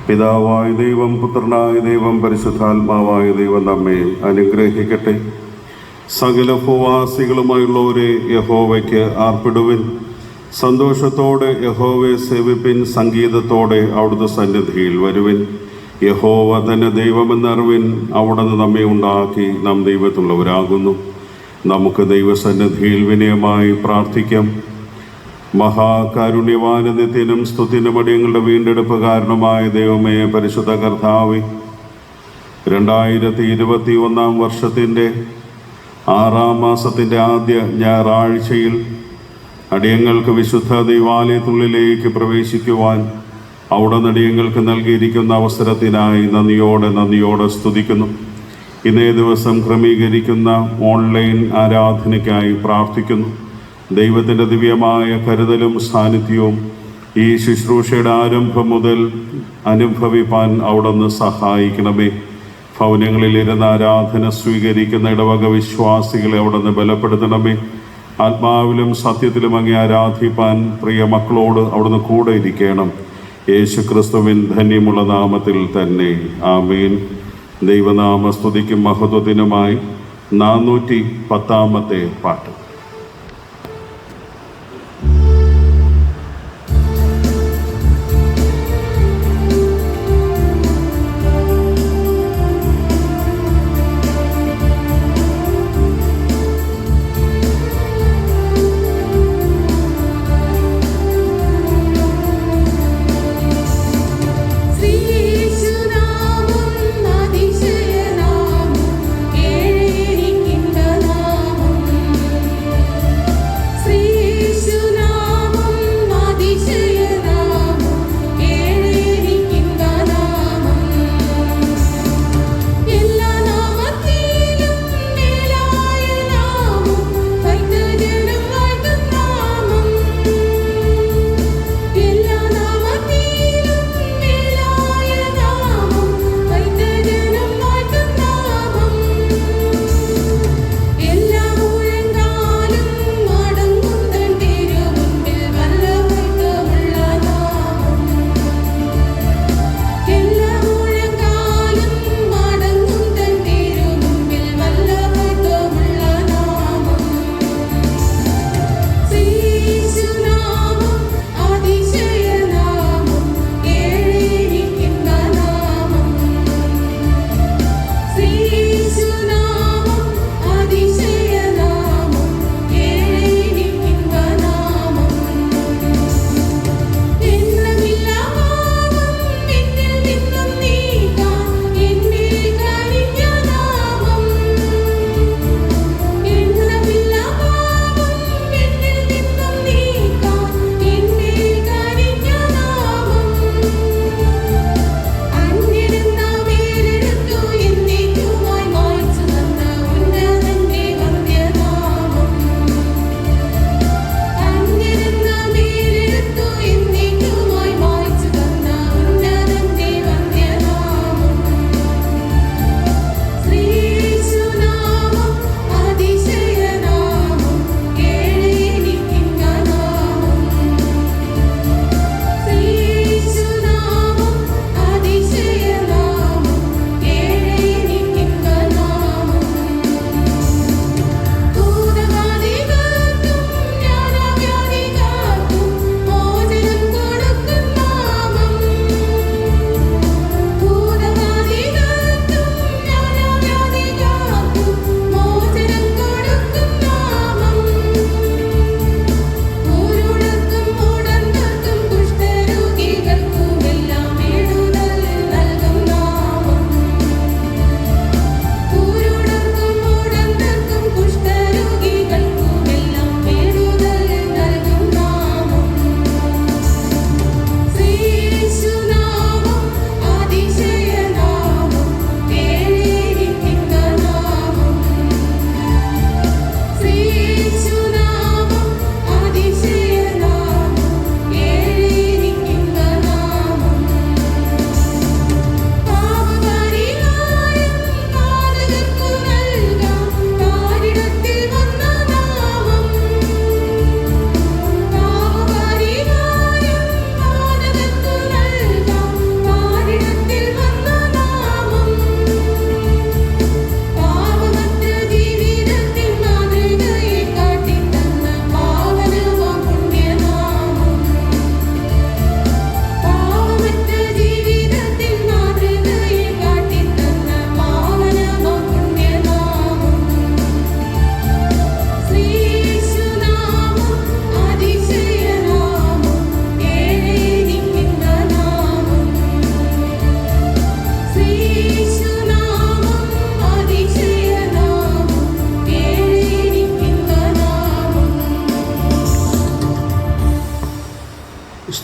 പിതാവായ ദൈവം, പുത്രനായ ദൈവം, പരിശുദ്ധാത്മാവായ ദൈവം നമ്മെ അനുഗ്രഹിക്കട്ടെ. സകല ഭൂവാസികളുമായുള്ളവരെ യഹോവയ്ക്ക് ആർപ്പിടുവിൻ. സന്തോഷത്തോടെ യഹോവയെ സേവിപ്പിൻ. സംഗീതത്തോടെ അവിടുത്തെ സന്നിധിയിൽ വരുവിൻ. യഹോവ തന്നെ ദൈവമെന്നറിവിൻ. അവിടുന്ന് നമ്മെ ഉണ്ടാക്കി നാം ദൈവത്തിലുള്ളവരാകുന്നു. നമുക്ക് ദൈവസന്നിധിയിൽ വിനയമായി പ്രാർത്ഥിക്കാം. മഹാകാരുണ്യവാന നിത്യനും സ്തുതിനും അടിയങ്ങളുടെ വീണ്ടെടുപ്പുകാരനുമായ ദൈവമേ, പരിശുദ്ധ കർത്താവേ, 2021 വർഷത്തിൻ്റെ 6-ാം മാസത്തിൻ്റെ ആദ്യ ഞായറാഴ്ചയിൽ അടിയങ്ങൾക്ക് വിശുദ്ധ ദൈവാലയത്തിനുള്ളിലേക്ക് പ്രവേശിക്കുവാൻ അവിടെ അടിയങ്ങൾക്ക് നൽകിയിരിക്കുന്ന അവസരത്തിനായി നന്ദിയോടെ സ്തുതിക്കുന്നു. ഇന്നേ ദിവസം ക്രമീകരിക്കുന്ന ഓൺലൈൻ ആരാധനയ്ക്കായി പ്രാർത്ഥിക്കുന്നു. ദൈവത്തിൻ്റെ ദിവ്യമായ കരുതലും സാന്നിധ്യവും ഈ ശുശ്രൂഷയുടെ ആരംഭം മുതൽ അനുഭവിപ്പാൻ അവിടുന്ന് സഹായിക്കണമേ. ഭവനങ്ങളിലിരുന്ന് ആരാധന സ്വീകരിക്കുന്ന ഇടവക വിശ്വാസികളെ അവിടുന്ന് ബലപ്പെടുത്തണമേ. ആത്മാവിലും സത്യത്തിലും അങ്ങേ ആരാധിപ്പാൻ പ്രിയ മക്കളോട് അവിടുന്ന് കൂടെ ഇരിക്കണം. യേശു ക്രിസ്തുവിൻ ധന്യമുള്ള നാമത്തിൽ തന്നെ ആമേൻ. ദൈവനാമ സ്തുതിക്കും മഹത്വത്തിനുമായി 410 പാട്ട്.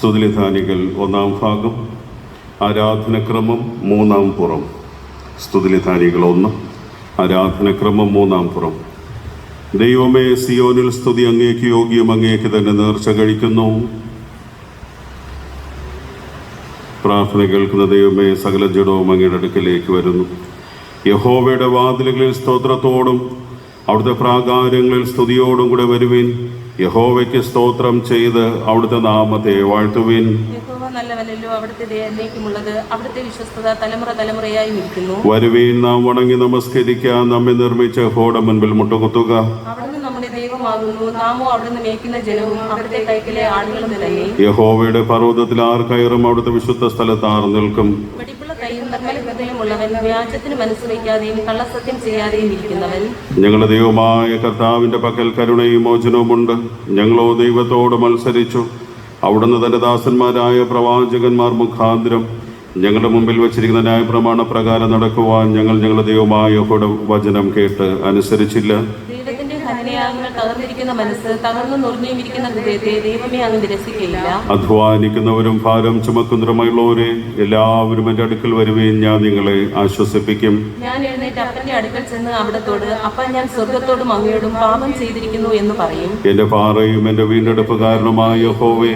സ്തുതിലിഥാനികൾ ഒന്നാം ഭാഗം, ആരാധനക്രമം മൂന്നാം പുറം. സ്തുതിലിഥാനികൾ 1, ആരാധനക്രമം മൂന്നാം പുറം. ദൈവമേ, സിയോനിൽ സ്തുതി അങ്ങേക്ക് യോഗ്യം, അങ്ങേക്ക് തന്നെ നേർച്ച കഴിക്കുന്നു. പ്രാർത്ഥന കേൾക്കുന്ന ദൈവമേ, സകല ജഡവും അങ്ങയുടെ അടുക്കലേക്ക് വരുന്നു. യഹോവയുടെ വാതിലുകളിൽ സ്തോത്രത്തോടും അവിടുത്തെ പ്രാകാരങ്ങളിൽ സ്തുതിയോടും കൂടെ വരുവിൻ. യഹോവയ്ക്ക് സ്തോത്രം ചെയ്ത് അവിടുത്തെ നാമത്തെ വാഴ്ത്തുവിൻ. വരുവീൻ, നാം വണങ്ങി നമസ്കരിക്കാൻ. നമ്മെ നിർമ്മിച്ച യഹോവയുടെ മുൻപിൽ മുട്ടുകുത്തുക. യഹോവയുടെ പർവ്വതത്തിൽ ആർ കയറും? അവിടുത്തെ വിശുദ്ധ സ്ഥലത്ത് ആർ നിൽക്കും? ഞങ്ങളുടെ ദൈവമായ കർത്താവിന്റെ പക്കൽ കരുണയും മോചനവുമുണ്ട്. ഞങ്ങളോ ദൈവത്തോട് മത്സരിച്ചു. അവിടുന്ന് തന്റെ ദാസന്മാരായ പ്രവാചകന്മാർ മുഖാന്തരം ഞങ്ങളുടെ മുമ്പിൽ വച്ചിരിക്കുന്ന ന്യായപ്രമാണ പ്രകാരം നടക്കുവാൻ ഞങ്ങളുടെ ദൈവമായ യഹോവയുടെ വചനം കേട്ട് അനുസരിച്ചില്ല. അധ്വാനിക്കുന്നവരും ഭാരം ചുമക്കുന്നവരുമായുള്ളവരെ എല്ലാവരും എന്റെ അടുക്കൽ വരുകയും ഞാൻ നിങ്ങളെ ആശ്വസിപ്പിക്കും. ഞാൻ എഴുന്നേറ്റ് അപ്പന്റെ അടുക്കൽ ചെന്ന് അവിടത്തോട്, അപ്പൻ, ഞാൻ സ്വർഗത്തോടും അങ്ങയോടും പാപം ചെയ്തിരിക്കുന്നു എന്ന് പറയും. എന്റെ പാറയും എന്റെ വീണ്ടെടുപ്പുകാരനുമായ യഹോവേ,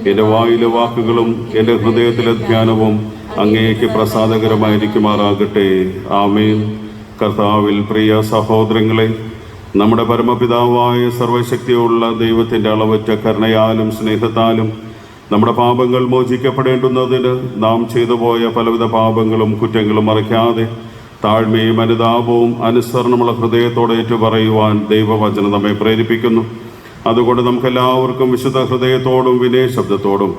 എന്റെ വായിലെ വാക്കുകളും എന്റെ ഹൃദയത്തിലെ ധ്യാനവും അങ്ങേക്ക് പ്രസാദകരമായിരിക്കുമാറാകട്ടെ. ആമേൻ. കർത്താവിൽ പ്രിയ സഹോദരങ്ങളെ, നമ്മുടെ പരമപിതാവായ സർവശക്തിയുള്ള ദൈവത്തിൻ്റെ അളവറ്റ കരുണയാലും സ്നേഹത്താലും നമ്മുടെ പാപങ്ങൾ മോചിക്കപ്പെടേണ്ടുന്നതിന് നാം ചെയ്തുപോയ പലവിധ പാപങ്ങളും കുറ്റങ്ങളും മറയ്ക്കാതെ താഴ്മയും അനുതാപവും അനുസരണമുള്ള ഹൃദയത്തോടെ ഏറ്റുപറയുവാൻ ദൈവവചനം നമ്മെ പ്രേരിപ്പിക്കുന്നു. അതുകൊണ്ട് നമുക്കെല്ലാവർക്കും വിശുദ്ധ ഹൃദയത്തോടും വിനയശബ്ദത്തോടും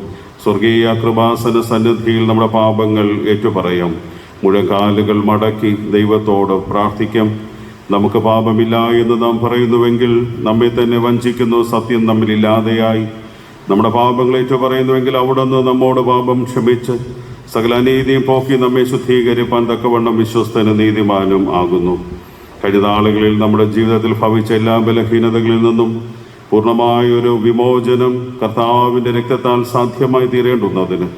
സ്വർഗീയ കൃപാസന സന്നിധിയിൽ നമ്മുടെ പാപങ്ങൾ ഏറ്റുപറയാം. മുഴങ്കാലുകൾ മടക്കി ദൈവത്തോട് പ്രാർത്ഥിക്കാം. നമുക്ക് പാപമില്ല എന്ന് നാം പറയുന്നുവെങ്കിൽ നമ്മെ തന്നെ വഞ്ചിക്കുന്നു. സത്യം നമ്മിലില്ലാതെയായി നമ്മുടെ പാപങ്ങൾ ഏറ്റുപറയുന്നുവെങ്കിൽ അവിടുന്ന് നമ്മോട് പാപം ക്ഷമിച്ച് സകല അനീതിയും പോക്കി നമ്മെ ശുദ്ധീകരിപ്പാൻ തക്കവണ്ണം വിശ്വസ്തനും നീതിമാനും ആകുന്നു. കഴിഞ്ഞ നാളുകളിൽ നമ്മുടെ ജീവിതത്തിൽ ഭവിച്ച എല്ലാ ബലഹീനതകളിൽ നിന്നും പൂർണ്ണമായൊരു വിമോചനം കർത്താവിൻ്റെ രക്തത്താൽ സാധ്യമായി തീരേണ്ടുന്നതിന്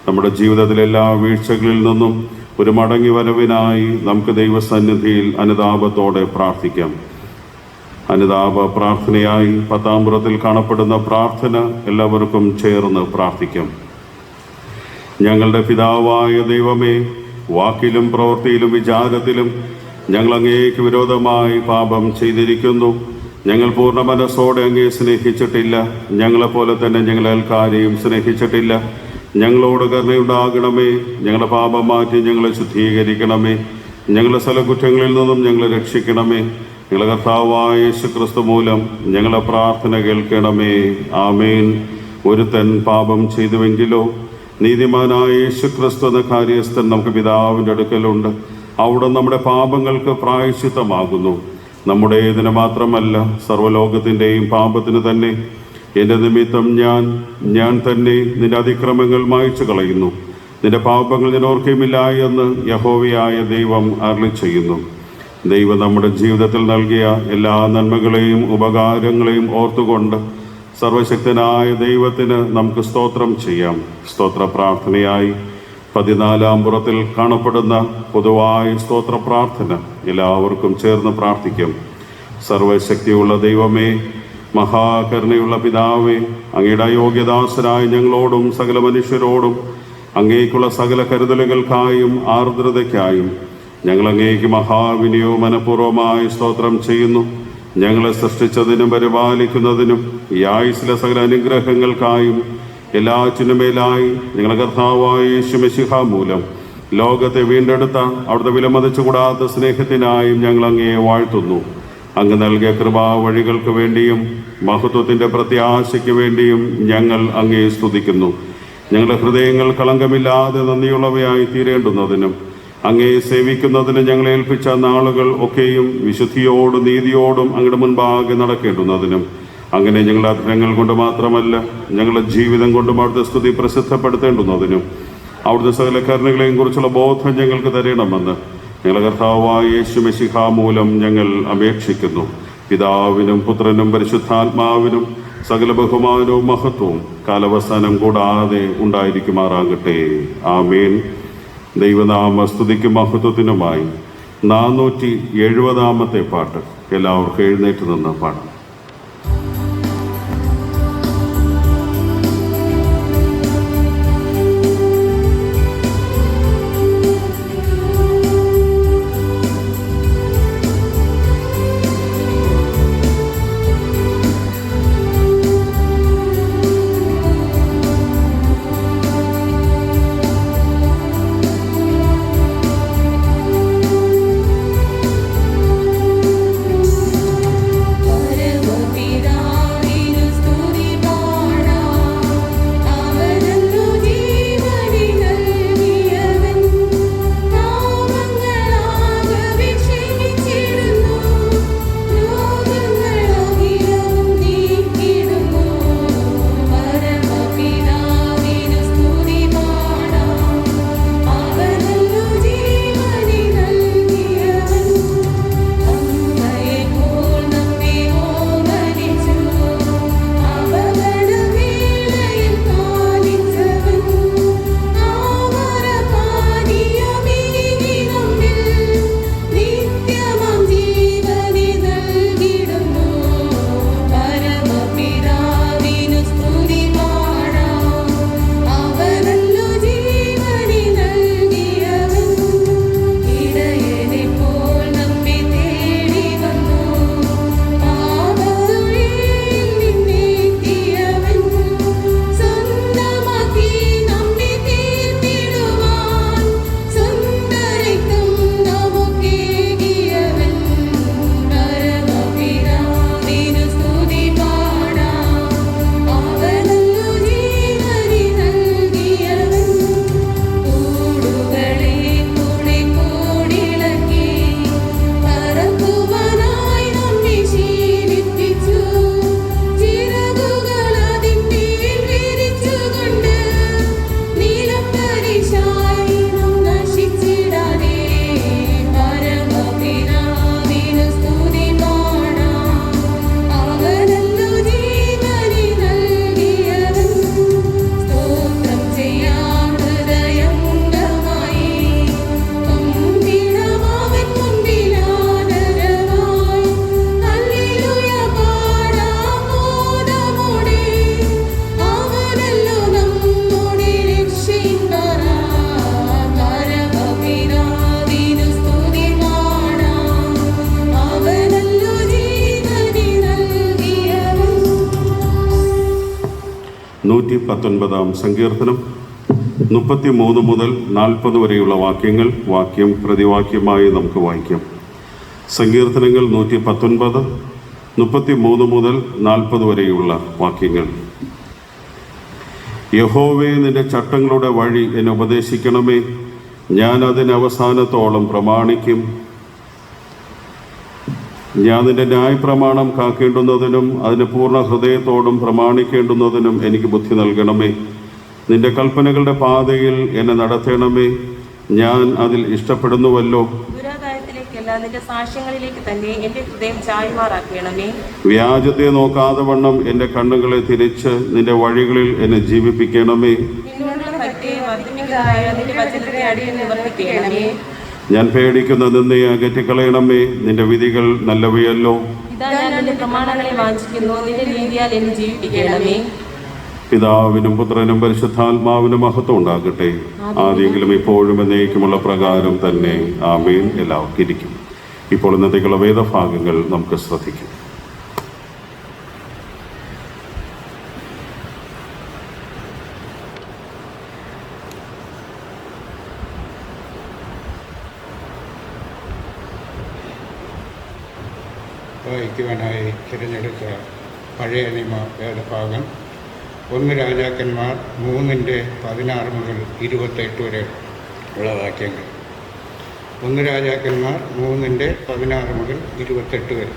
നമ്മുടെ ജീവിതത്തിലെ എല്ലാ വീഴ്ചകളിൽ നിന്നും ഒരു മടങ്ങി വരവിനായി നമുക്ക് ദൈവസന്നിധിയിൽ അനുതാപത്തോടെ പ്രാർത്ഥിക്കാം. അനുതാപ പ്രാർത്ഥനയായി 10-ാം പുറത്തിൽ കാണപ്പെടുന്ന പ്രാർത്ഥന എല്ലാവർക്കും ചേർന്ന് പ്രാർത്ഥിക്കാം. ഞങ്ങളുടെ പിതാവായ ദൈവമേ, വാക്കിലും പ്രവൃത്തിയിലും വിചാരത്തിലും ഞങ്ങൾ അങ്ങേക്ക് വിരോധമായി പാപം ചെയ്തിരിക്കുന്നു. ഞങ്ങൾ പൂർണ്ണ മനസ്സോടെ അങ്ങേ സ്നേഹിച്ചിട്ടില്ല. ഞങ്ങളെപ്പോലെ തന്നെ ഞങ്ങൾ അയൽക്കാരെയും സ്നേഹിച്ചിട്ടില്ല. ഞങ്ങളോട് കരുണയുണ്ടാകണമേ. ഞങ്ങളുടെ പാപം മാറ്റി ഞങ്ങളെ ശുദ്ധീകരിക്കണമേ. ഞങ്ങളുടെ കുറ്റങ്ങളിൽ നിന്നും ഞങ്ങളെ രക്ഷിക്കണമേ. ഞങ്ങളുടെ കർത്താവായ യേശുക്രിസ്തു മൂലം ഞങ്ങളെ പ്രാർത്ഥന കേൾക്കണമേ. ആമേൻ. ഒരുത്തൻ പാപം ചെയ്തുവെങ്കിലോ നീതിമാനായ യേശുക്രിസ്തു എന്ന കാര്യസ്ഥൻ നമുക്ക് പിതാവിൻ്റെ അടുക്കലുണ്ട്. അവിടെ നമ്മുടെ പാപങ്ങൾക്ക് പ്രായശ്ചിത്തമാകുന്നു. നമ്മുടേതിന് മാത്രമല്ല, സർവ്വലോകത്തിൻ്റെയും പാപത്തിന് തന്നെ. എൻ്റെ നിമിത്തം ഞാൻ തന്നെ നിന്റെ അതിക്രമങ്ങൾ മായ്ച്ചു കളയുന്നു. നിന്റെ പാപങ്ങൾ ഞാൻ ഓർക്കുകയുമില്ല എന്ന് യഹോവയായ ദൈവം അരുളി ചെയ്യുന്നു. ദൈവം നമ്മുടെ ജീവിതത്തിൽ നൽകിയ എല്ലാ നന്മകളെയും ഉപകാരങ്ങളെയും ഓർത്തുകൊണ്ട് സർവശക്തനായ ദൈവത്തിന് നമുക്ക് സ്തോത്രം ചെയ്യാം. സ്തോത്ര പ്രാർത്ഥനയായി 14-ാം പുറത്തിൽ കാണപ്പെടുന്ന പൊതുവായ സ്തോത്ര പ്രാർത്ഥന എല്ലാവർക്കും ചേർന്ന് പ്രാർത്ഥിക്കാം. സർവശക്തിയുള്ള ദൈവമേ, മഹാകരുണയുള്ള പിതാവേ, അങ്ങയുടെ അയോഗ്യദാസരായ ഞങ്ങളോടും സകല മനുഷ്യരോടും അങ്ങേക്കുള്ള സകല കരുതലുകൾക്കായും ആർദ്രതയ്ക്കായും ഞങ്ങൾ അങ്ങേക്ക് മഹാവിനിയോ മനഃപൂർവ്വമായ സ്തോത്രം ചെയ്യുന്നു. ഞങ്ങളെ സൃഷ്ടിച്ചതിനും പരിപാലിക്കുന്നതിനും ഈ ആയുസ്സിലെ സകല അനുഗ്രഹങ്ങൾക്കായും എല്ലാറ്റിനുമേലായി ഞങ്ങളുടെ കർത്താവായ യേശു മിശിഹ മൂലം ലോകത്തെ വീണ്ടെടുത്ത അവിടുത്തെ വിലമതിച്ചുകൂടാത്ത സ്നേഹത്തിനായും ഞങ്ങൾ അങ്ങയെ വാഴ്ത്തുന്നു. അങ്ങ് നൽകിയ കൃപാ വഴികൾക്ക് വേണ്ടിയും മഹത്വത്തിൻ്റെ പ്രത്യാശയ്ക്ക് വേണ്ടിയും ഞങ്ങൾ അങ്ങയെ സ്തുതിക്കുന്നു. ഞങ്ങളുടെ ഹൃദയങ്ങൾ കളങ്കമില്ലാതെ നന്ദിയുള്ളവയായി തീരേണ്ടുന്നതിനും അങ്ങയെ സേവിക്കുന്നതിന് ഞങ്ങളെ ഏൽപ്പിച്ച നാളുകൾ ഒക്കെയും വിശുദ്ധിയോടും നീതിയോടും അങ്ങയുടെ മുൻപാകെ നടക്കേണ്ടുന്നതിനും അങ്ങനെ ഞങ്ങളുടെ അധരങ്ങൾ കൊണ്ട് മാത്രമല്ല ഞങ്ങളുടെ ജീവിതം കൊണ്ടും അവിടുത്തെ സ്തുതി പ്രസിദ്ധപ്പെടുത്തേണ്ടുന്നതിനും അവിടുത്തെ സകല കരുണകളെയും കുറിച്ചുള്ള ബോധം ഞങ്ങൾക്ക് തരണമെന്ന് ഞങ്ങളുടെ കർത്താവായ യേശു മിശിഹ മൂലം ഞങ്ങൾ അപേക്ഷിക്കുന്നു. പിതാവിനും പുത്രനും പരിശുദ്ധാത്മാവിനും സകല ബഹുമാനവും മഹത്വവും കാലവസാനം കൂടാതെ ഉണ്ടായിരിക്കുമാറാകട്ടെ. ആമേൻ. ദൈവനാമ സ്തുതിക്കും മഹത്വത്തിനുമായി 470 പാട്ട് എല്ലാവർക്കും എഴുന്നേറ്റ് നിന്ന് പാടാം. സങ്കീർത്തനം 33 മുതൽ 40 വരെയുള്ള വാക്യങ്ങൾ വാക്യം പ്രതിവാക്യമായി നമുക്ക് വായിക്കാം. സങ്കീർത്തനങ്ങൾ 119, 33 മുതൽ 40 വരെയുള്ള വാക്യങ്ങൾ. യഹോവേ, നിന്റെ ചട്ടങ്ങളുടെ വഴി എന്നെ ഉപദേശിക്കണമേ, ഞാൻ അതിന് അവസാനത്തോളം പ്രമാണിക്കും. ഞാൻ നിന്റെ ന്യായപ്രമാണം കാക്കേണ്ടുന്നതിനും അതിന് പൂർണ്ണ ഹൃദയത്തോടും പ്രമാണിക്കേണ്ടുന്നതിനും എനിക്ക് ബുദ്ധി നൽകണമേ. നിന്റെ കൽപ്പനകളുടെ പാതയിൽ എന്നെ നടത്തണമേ, ഞാൻ അതിൽ ഇഷ്ടപ്പെടുന്നുവല്ലോ. ദുരാദായത്തിലേക്കല്ല, നിന്റെ സാക്ഷ്യങ്ങളിലേക്ക് തന്നെ എന്റെ ഹൃദയം ചായ്മാറാക്കണമേ. വ്യാജത്തെ നോക്കാതെ വണ്ണം എന്റെ കണ്ണുകളെ തിരിച്ച് നിന്റെ വഴികളിൽ എന്നെ ജീവിപ്പിക്കണമേ. ഞാൻ പേടിക്കുന്ന നിന്നയെ അകറ്റിക്കളയണമേ, നിന്റെ വിധികൾ നല്ലവയല്ലോ. പിതാവിനും പുത്രനും പരിശുദ്ധാത്മാവിനും മഹത്വം ഉണ്ടാകട്ടെ, ആദ്യെങ്കിലും ഇപ്പോഴും എന്നേക്കുമുള്ള പ്രകാരം തന്നെ. ആമേൻ. എല്ലാവർക്കും ഇരിക്കും. ഇപ്പോൾ ഇന്നത്തേക്കുള്ള വേദഭാഗങ്ങൾ നമുക്ക് ശ്രദ്ധിക്കാം. വായിക്കുവാനായി തിരഞ്ഞെടുത്ത പഴയ നിയമ വേദഭാഗം 1 രാജാക്കന്മാർ 3:16 മുതൽ 28 വരെ ഉള്ള വാക്യങ്ങൾ. 1 രാജാക്കന്മാർ 3:16 മുതൽ 28 വരെ.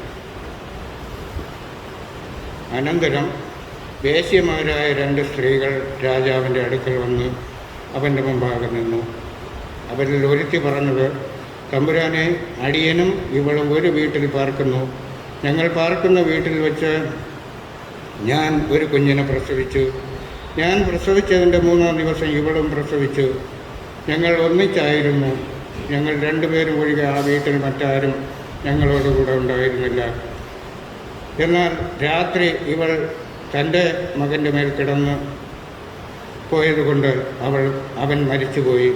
അനന്തരം വേശ്യമാരായ 2 സ്ത്രീകൾ രാജാവിൻ്റെ അടുക്കൽ വന്ന് അവൻ്റെ മുമ്പാകെ നിന്നു. അവരിൽ ഒരുത്തി പറഞ്ഞത്, തമ്പുരാനെ, അടിയനും ഇവളും ഒരു വീട്ടിൽ പാർക്കുന്നു. ഞങ്ങൾ പാർക്കുന്ന വീട്ടിൽ വെച്ച് ഞാൻ ഒരു കുഞ്ഞിനെ പ്രസവിച്ചു. ഞാൻ പ്രസവിച്ചതിൻ്റെ 3-ാം ദിവസം ഇവളും പ്രസവിച്ചു. ഞങ്ങൾ ഒന്നിച്ചായിരുന്നു. ഞങ്ങൾ 2 പേരും ഒഴികെ ആ വീട്ടിൽ മറ്റാരും ഞങ്ങളോടുകൂടെ ഉണ്ടായിരുന്നില്ല. എന്നാൽ രാത്രി ഇവൾ തൻ്റെ മകൻ്റെ മേൽ കിടന്ന് പോയതുകൊണ്ട് അവൻ മരിച്ചുപോയി.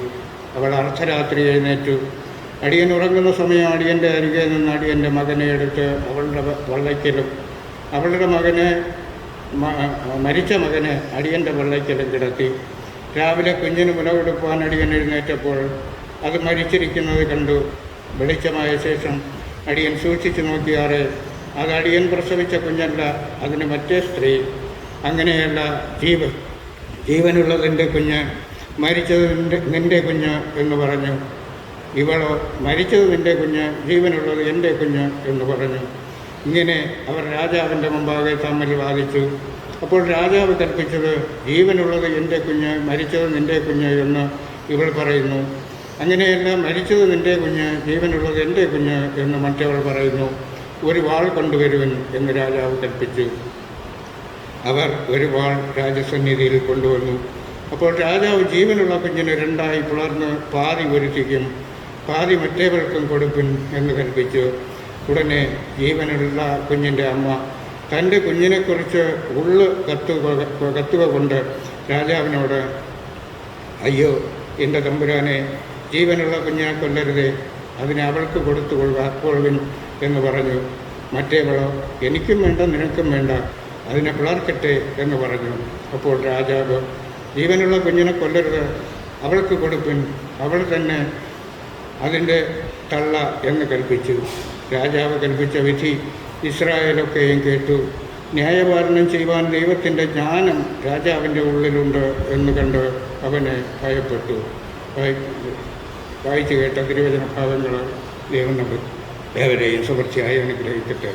അവൾ അർദ്ധരാത്രി എഴുന്നേറ്റു. അടിയൻ ഉറങ്ങുന്ന സമയം അടിയൻ്റെ അരികെ നിന്ന് അടിയൻ്റെ മകനെ എടുത്ത് അവളുടെ വള്ളയ്ക്കലും അവളുടെ മരിച്ച മകനെ അടിയൻ്റെ വള്ളയ്ക്കലും കിടത്തി. രാവിലെ കുഞ്ഞിന് മുലകൊടുപ്പാൻ അടിയൻ എഴുന്നേറ്റപ്പോൾ അത് മരിച്ചിരിക്കുന്നത് കണ്ടു. വെളിച്ചമായ ശേഷം അടിയൻ സൂക്ഷിച്ചു നോക്കിയാറെ അത് അടിയൻ പ്രസവിച്ച കുഞ്ഞല്ല, അതിന് മറ്റേ സ്ത്രീ. അങ്ങനെയല്ല, ജീവനുള്ളതിൻ്റെ കുഞ്ഞ്, മരിച്ചത് നിൻ്റെ കുഞ്ഞ് എന്ന് പറഞ്ഞു. ഇവളോ മരിച്ചത് നിൻ്റെ കുഞ്ഞ്, ജീവനുള്ളത് എൻ്റെ കുഞ്ഞ് എന്ന് പറഞ്ഞു. ഇങ്ങനെ അവർ രാജാവിൻ്റെ മുമ്പാകെ തമ്മിൽ വാദിച്ചു. അപ്പോൾ രാജാവ് കൽപ്പിച്ചത്, ജീവനുള്ളത് എൻ്റെ കുഞ്ഞ്, മരിച്ചത് നിൻ്റെ കുഞ്ഞ് എന്ന് ഇവൾ പറയുന്നു. അങ്ങനെയല്ല, മരിച്ചത് നിൻ്റെ കുഞ്ഞ്, ജീവനുള്ളത് എൻ്റെ കുഞ്ഞ് എന്ന് മറ്റവൾ പറയുന്നു. ഒരു വാൾ കൊണ്ടുവരുവൻ എന്ന് രാജാവ് കൽപ്പിച്ചു. അവർ ഒരു വാൾ രാജസന്നിധിയിൽ കൊണ്ടുവന്നു. അപ്പോൾ രാജാവ് ജീവനുള്ള കുഞ്ഞിനെ 2ആയി പിളർന്ന് പാതി ഒരുത്തിക്കും പാതി മറ്റേവർക്കും കൊടുപ്പിൻ എന്ന് കൽപ്പിച്ചു. ഉടനെ ജീവനുള്ള കുഞ്ഞിൻ്റെ അമ്മ തൻ്റെ കുഞ്ഞിനെക്കുറിച്ച് ഉള്ളു കത്തുക കൊണ്ട് രാജാവിനോട്, അയ്യോ എൻ്റെ തമ്പുരാനെ, ജീവനുള്ള കുഞ്ഞിനെ കൊല്ലരുതേ, അതിനെ അവൾക്ക് കൊടുത്തുകൊള്ളുവിൻ എന്ന് പറഞ്ഞു. മറ്റേവളോ, എനിക്കും വേണ്ട നിനക്കും വേണ്ട, അതിനെ പിളർക്കട്ടെ എന്ന് പറഞ്ഞു. അപ്പോൾ രാജാവ്, ജീവനുള്ള കുഞ്ഞിനെ കൊല്ലരുത്, അവൾക്ക് കൊടുപ്പിൻ, അവൾ തന്നെ അതിൻ്റെ തള്ള എന്ന് കൽപ്പിച്ചു. രാജാവ് കൽപ്പിച്ച വിധി ഇസ്രായേലൊക്കെയും കേട്ടു. ന്യായപാലനം ചെയ്യുവാൻ ദൈവത്തിൻ്റെ ജ്ഞാനം രാജാവിൻ്റെ ഉള്ളിലുണ്ട് എന്ന് കണ്ട് അവനെ ഭയപ്പെട്ടു. വായിച്ചു കേട്ട തിരുവചന ഭാഗങ്ങൾ ദൈവം നമ്മൾ ഏവരെയും സമൃദ്ധിയായി അനുഗ്രഹിക്കട്ടെ.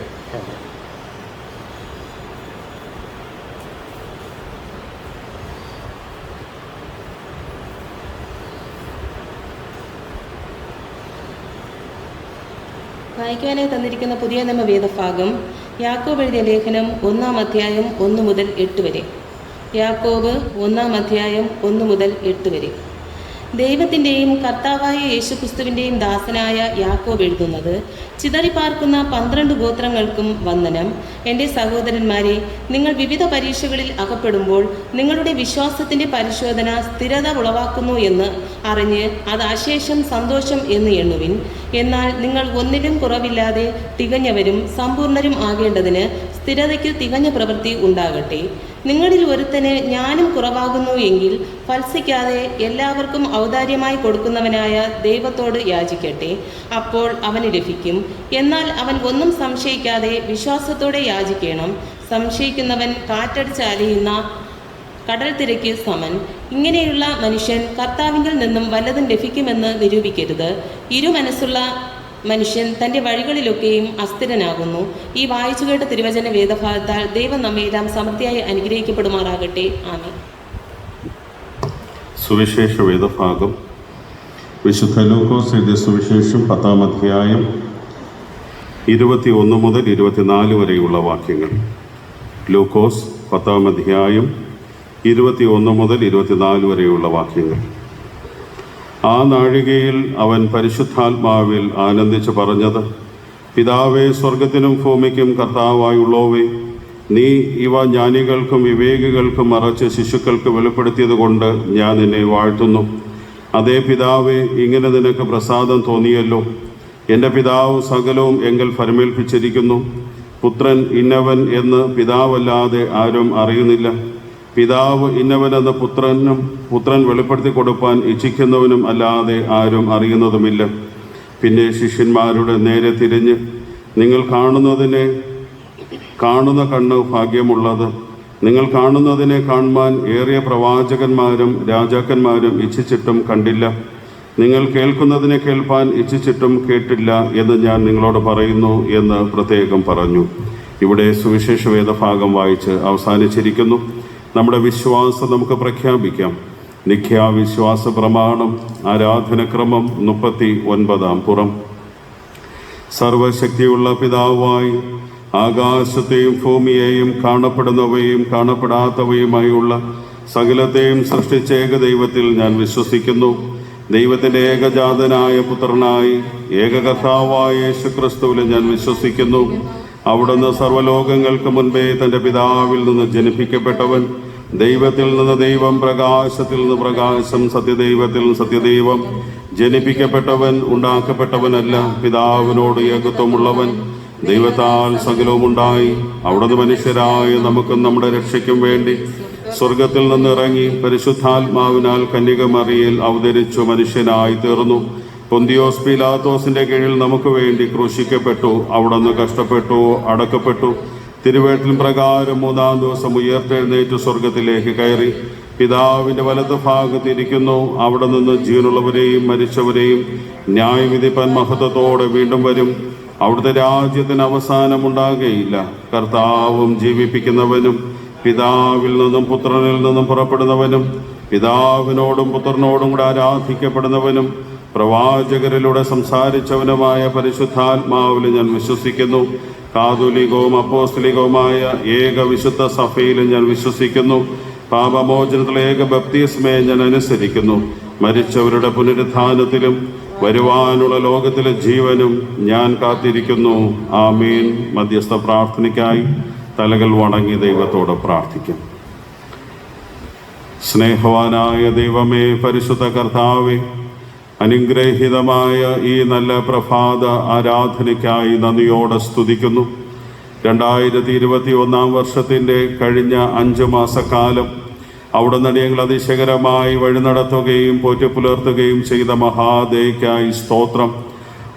വായിക്കുവാനായി തന്നിരിക്കുന്ന പുതിയ നിയമ വേദഭാഗം യാക്കോബ് എഴുതിയ ലേഖനം 1-ാം അധ്യായം 1 മുതൽ 8 വരെ. യാക്കോബ് 1-ാം അധ്യായം 1 മുതൽ 8 വരെ. ദൈവത്തിൻ്റെയും കർത്താവായ യേശുക്രിസ്തുവിൻ്റെയും ദാസനായ യാക്കോബ് എഴുതുന്നത്, ചിതറിപ്പാർക്കുന്ന 12 ഗോത്രങ്ങൾക്കും വന്ദനം. എൻ്റെ സഹോദരന്മാരെ, നിങ്ങൾ വിവിധ പരീക്ഷകളിൽ അകപ്പെടുമ്പോൾ നിങ്ങളുടെ വിശ്വാസത്തിൻ്റെ പരിശോധന സ്ഥിരത ഉളവാക്കുന്നു എന്ന് അറിഞ്ഞ് അത് അശേഷം സന്തോഷം എന്ന് എണ്ണുവിൻ. എന്നാൽ നിങ്ങൾ ഒന്നിലും കുറവില്ലാതെ തികഞ്ഞവരും സമ്പൂർണരും ആകേണ്ടതിന് സ്ഥിരതയ്ക്ക് തികഞ്ഞ പ്രവൃത്തി ഉണ്ടാകട്ടെ. നിങ്ങളിൽ ഒരുത്തന് ജ്ഞാനം കുറവാകുന്നു എങ്കിൽ ഫത്സിക്കാതെ എല്ലാവർക്കും ഔദാര്യമായി കൊടുക്കുന്നവനായ ദൈവത്തോട് യാചിക്കട്ടെ, അപ്പോൾ അവന് ലഭിക്കും. എന്നാൽ അവൻ ഒന്നും സംശയിക്കാതെ വിശ്വാസത്തോടെ യാചിക്കണം. സംശയിക്കുന്നവൻ കാറ്റടിച്ച് അലയുന്ന കടൽ തിരക്ക് സമൻ. ഇങ്ങനെയുള്ള മനുഷ്യൻ കർത്താവിങ്കിൽ നിന്നും വല്ലതും ലഭിക്കുമെന്ന് നിരൂപിക്കരുത്. ഇരുമനസ്സുള്ള മനുഷ്യൻ തൻ്റെ വഴികളിലൊക്കെയും അസ്ഥിരനാകുന്നു. ഈ വായിച്ചു കേട്ട തിരുവചന വേദഭാഗത്താൽ ദൈവം നമ്മെല്ലാം സമൃദ്ധിയായി അനുഗ്രഹിക്കപ്പെടുമാറാകട്ടെ. ആമേൻ. സുവിശേഷ വേദഭാഗം വിശുദ്ധ ലൂക്കോസ് എഴുതിയ സുവിശേഷം 10-ാം അധ്യായം 21 മുതൽ 24 വരെയുള്ള വാക്യങ്ങൾ. ലൂക്കോസ് 10-ാം അധ്യായം 21 മുതൽ 24 വരെയുള്ള വാക്യങ്ങൾ. ആ നാഴികയിൽ അവൻ പരിശുദ്ധാത്മാവിൽ ആനന്ദിച്ച് പറഞ്ഞത്, പിതാവേ, സ്വർഗത്തിനും ഭൂമിക്കും കർത്താവായുള്ളോവേ, നീ ഇവ ജ്ഞാനികൾക്കും വിവേകികൾക്കും മറച്ച് ശിശുക്കൾക്ക് വെളിപ്പെടുത്തിയത് കൊണ്ട് ഞാൻ നിന്നെ വാഴ്ത്തുന്നു. അതേ പിതാവേ, ഇങ്ങനെ നിനക്ക് പ്രസാദം തോന്നിയല്ലോ. എൻ്റെ പിതാവ് സകലവും എങ്കിൽ ഫലമേൽപ്പിച്ചിരിക്കുന്നു. പുത്രൻ ഇന്നവൻ എന്ന് പിതാവല്ലാതെ ആരും അറിയുന്നില്ല. പിതാവ് ഇന്നവനെന്ന് പുത്രൻ വെളിപ്പെടുത്തി കൊടുപ്പാൻ ഇച്ഛിക്കുന്നവനും അല്ലാതെ ആരും അറിയുന്നതുമില്ല. പിന്നെ ശിഷ്യന്മാരുടെ നേരെ തിരിഞ്ഞ്, നിങ്ങൾ കാണുന്ന കണ്ണ് ഭാഗ്യമുള്ളത്. നിങ്ങൾ കാണുന്നതിനെ കാണുവാൻ ഏറിയ പ്രവാചകന്മാരും രാജാക്കന്മാരും ഇച്ഛിച്ചിട്ടും കണ്ടില്ല. നിങ്ങൾ കേൾക്കുന്നതിനെ കേൾപ്പാൻ ഇച്ഛിച്ചിട്ടും കേട്ടില്ല എന്ന് ഞാൻ നിങ്ങളോട് പറയുന്നു എന്ന് പ്രത്യേകം പറഞ്ഞു. ഇവിടെ സുവിശേഷ വേദഭാഗം വായിച്ച് അവസാനിച്ചിരിക്കുന്നു. നമ്മുടെ വിശ്വാസം നമുക്ക് പ്രഖ്യാപിക്കാം. നിഖ്യാവിശ്വാസ പ്രമാണം ആരാധനക്രമം 39-ാം പുറം. സർവശക്തിയുള്ള പിതാവായി ആകാശത്തെയും ഭൂമിയെയും കാണപ്പെടുന്നവയും കാണപ്പെടാത്തവയുമായുള്ള സകലത്തെയും സൃഷ്ടിച്ച ഏകദൈവത്തിൽ ഞാൻ വിശ്വസിക്കുന്നു. ദൈവത്തിൻ്റെ ഏകജാതനായ പുത്രനായി ഏകകർത്താവായ യേശുക്രിസ്തുവിൽ ഞാൻ വിശ്വസിക്കുന്നു. അവിടുന്ന് സർവ്വലോകങ്ങൾക്ക് മുൻപേ തൻ്റെ പിതാവിൽ നിന്ന് ജനിപ്പിക്കപ്പെട്ടവൻ, ദൈവത്തിൽ നിന്ന് ദൈവം, പ്രകാശത്തിൽ നിന്ന് പ്രകാശം, സത്യദൈവത്തിൽ നിന്ന് സത്യദൈവം, ജനിപ്പിക്കപ്പെട്ടവൻ, ഉണ്ടാക്കപ്പെട്ടവനല്ല, പിതാവിനോട് ഏകത്വമുള്ളവൻ, ദൈവത്താൽ സകലവുമുണ്ടായി. അവിടുന്ന് മനുഷ്യരായ നമുക്കും നമ്മുടെ രക്ഷയ്ക്കും വേണ്ടി സ്വർഗത്തിൽ നിന്ന് ഇറങ്ങി പരിശുദ്ധാത്മാവിനാൽ കന്യകമറിയയിൽ അവതരിച്ചു മനുഷ്യനായി തീർന്നു. പൊന്തിയോസ് പീലാത്തോസിന്റെ കീഴിൽ നമുക്ക് വേണ്ടി ക്രൂശിക്കപ്പെട്ടു. അവിടുന്ന് കഷ്ടപ്പെട്ടു, അടക്കപ്പെട്ടു. തിരുവേട്ടിൽ പ്രകാരം 3-ാം ദിവസം ഉയർത്തെഴുന്നേറ്റ് സ്വർഗത്തിലേക്ക് കയറി പിതാവിന്റെ വലത്ത് ഭാഗത്തിരിക്കുന്നു. അവിടെ നിന്ന് ജീവനുള്ളവരെയും മരിച്ചവരെയും ന്യായവിധിപ്പാൻ മഹത്വത്തോടെ വീണ്ടും വരും. അവിടുത്തെ രാജ്യത്തിന് അവസാനമുണ്ടാകുകയില്ല. കർത്താവും ജീവിപ്പിക്കുന്നവനും പിതാവിൽ നിന്നും പുത്രനിൽ നിന്നും പുറപ്പെടുന്നവനും പിതാവിനോടും പുത്രനോടും കൂടെ ആരാധിക്കപ്പെടുന്നവനും പ്രവാചകരിലൂടെ സംസാരിച്ചവനുമായ പരിശുദ്ധാത്മാവിൽ ഞാൻ വിശ്വസിക്കുന്നു. കാതോലികവും അപ്പോസ്തലികവുമായ ഏക വിശുദ്ധ സഭയിലും ഞാൻ വിശ്വസിക്കുന്നു. പാപമോചനത്തിലെ ഏക ബപ്തിസ്മയെ ഞാൻ അനുസരിക്കുന്നു. മരിച്ചവരുടെ പുനരുത്ഥാനത്തിലും വരുവാനുള്ള ലോകത്തിലെ ജീവനും ഞാൻ കാത്തിരിക്കുന്നു. ആമീൻ. മധ്യസ്ഥ പ്രാർത്ഥനയ്ക്കായി തലകൾ വണങ്ങി ദൈവത്തോട് പ്രാർത്ഥിക്കും. സ്നേഹവാനായ ദൈവമേ, പരിശുദ്ധ കർത്താവേ, അനുഗ്രഹീതമായ ഈ നല്ല പ്രഭാത ആരാധനയ്ക്കായി നന്ദിയോടെ സ്തുതിക്കുന്നു. 2021 വർഷത്തിൻ്റെ കഴിഞ്ഞ 5 മാസക്കാലം അവിടുന്ന് ഞങ്ങൾ അതിശയകരമായി വഴി നടത്തുകയും പോറ്റിപ്പുലർത്തുകയും ചെയ്ത മഹാദയയ്ക്കായി സ്തോത്രം.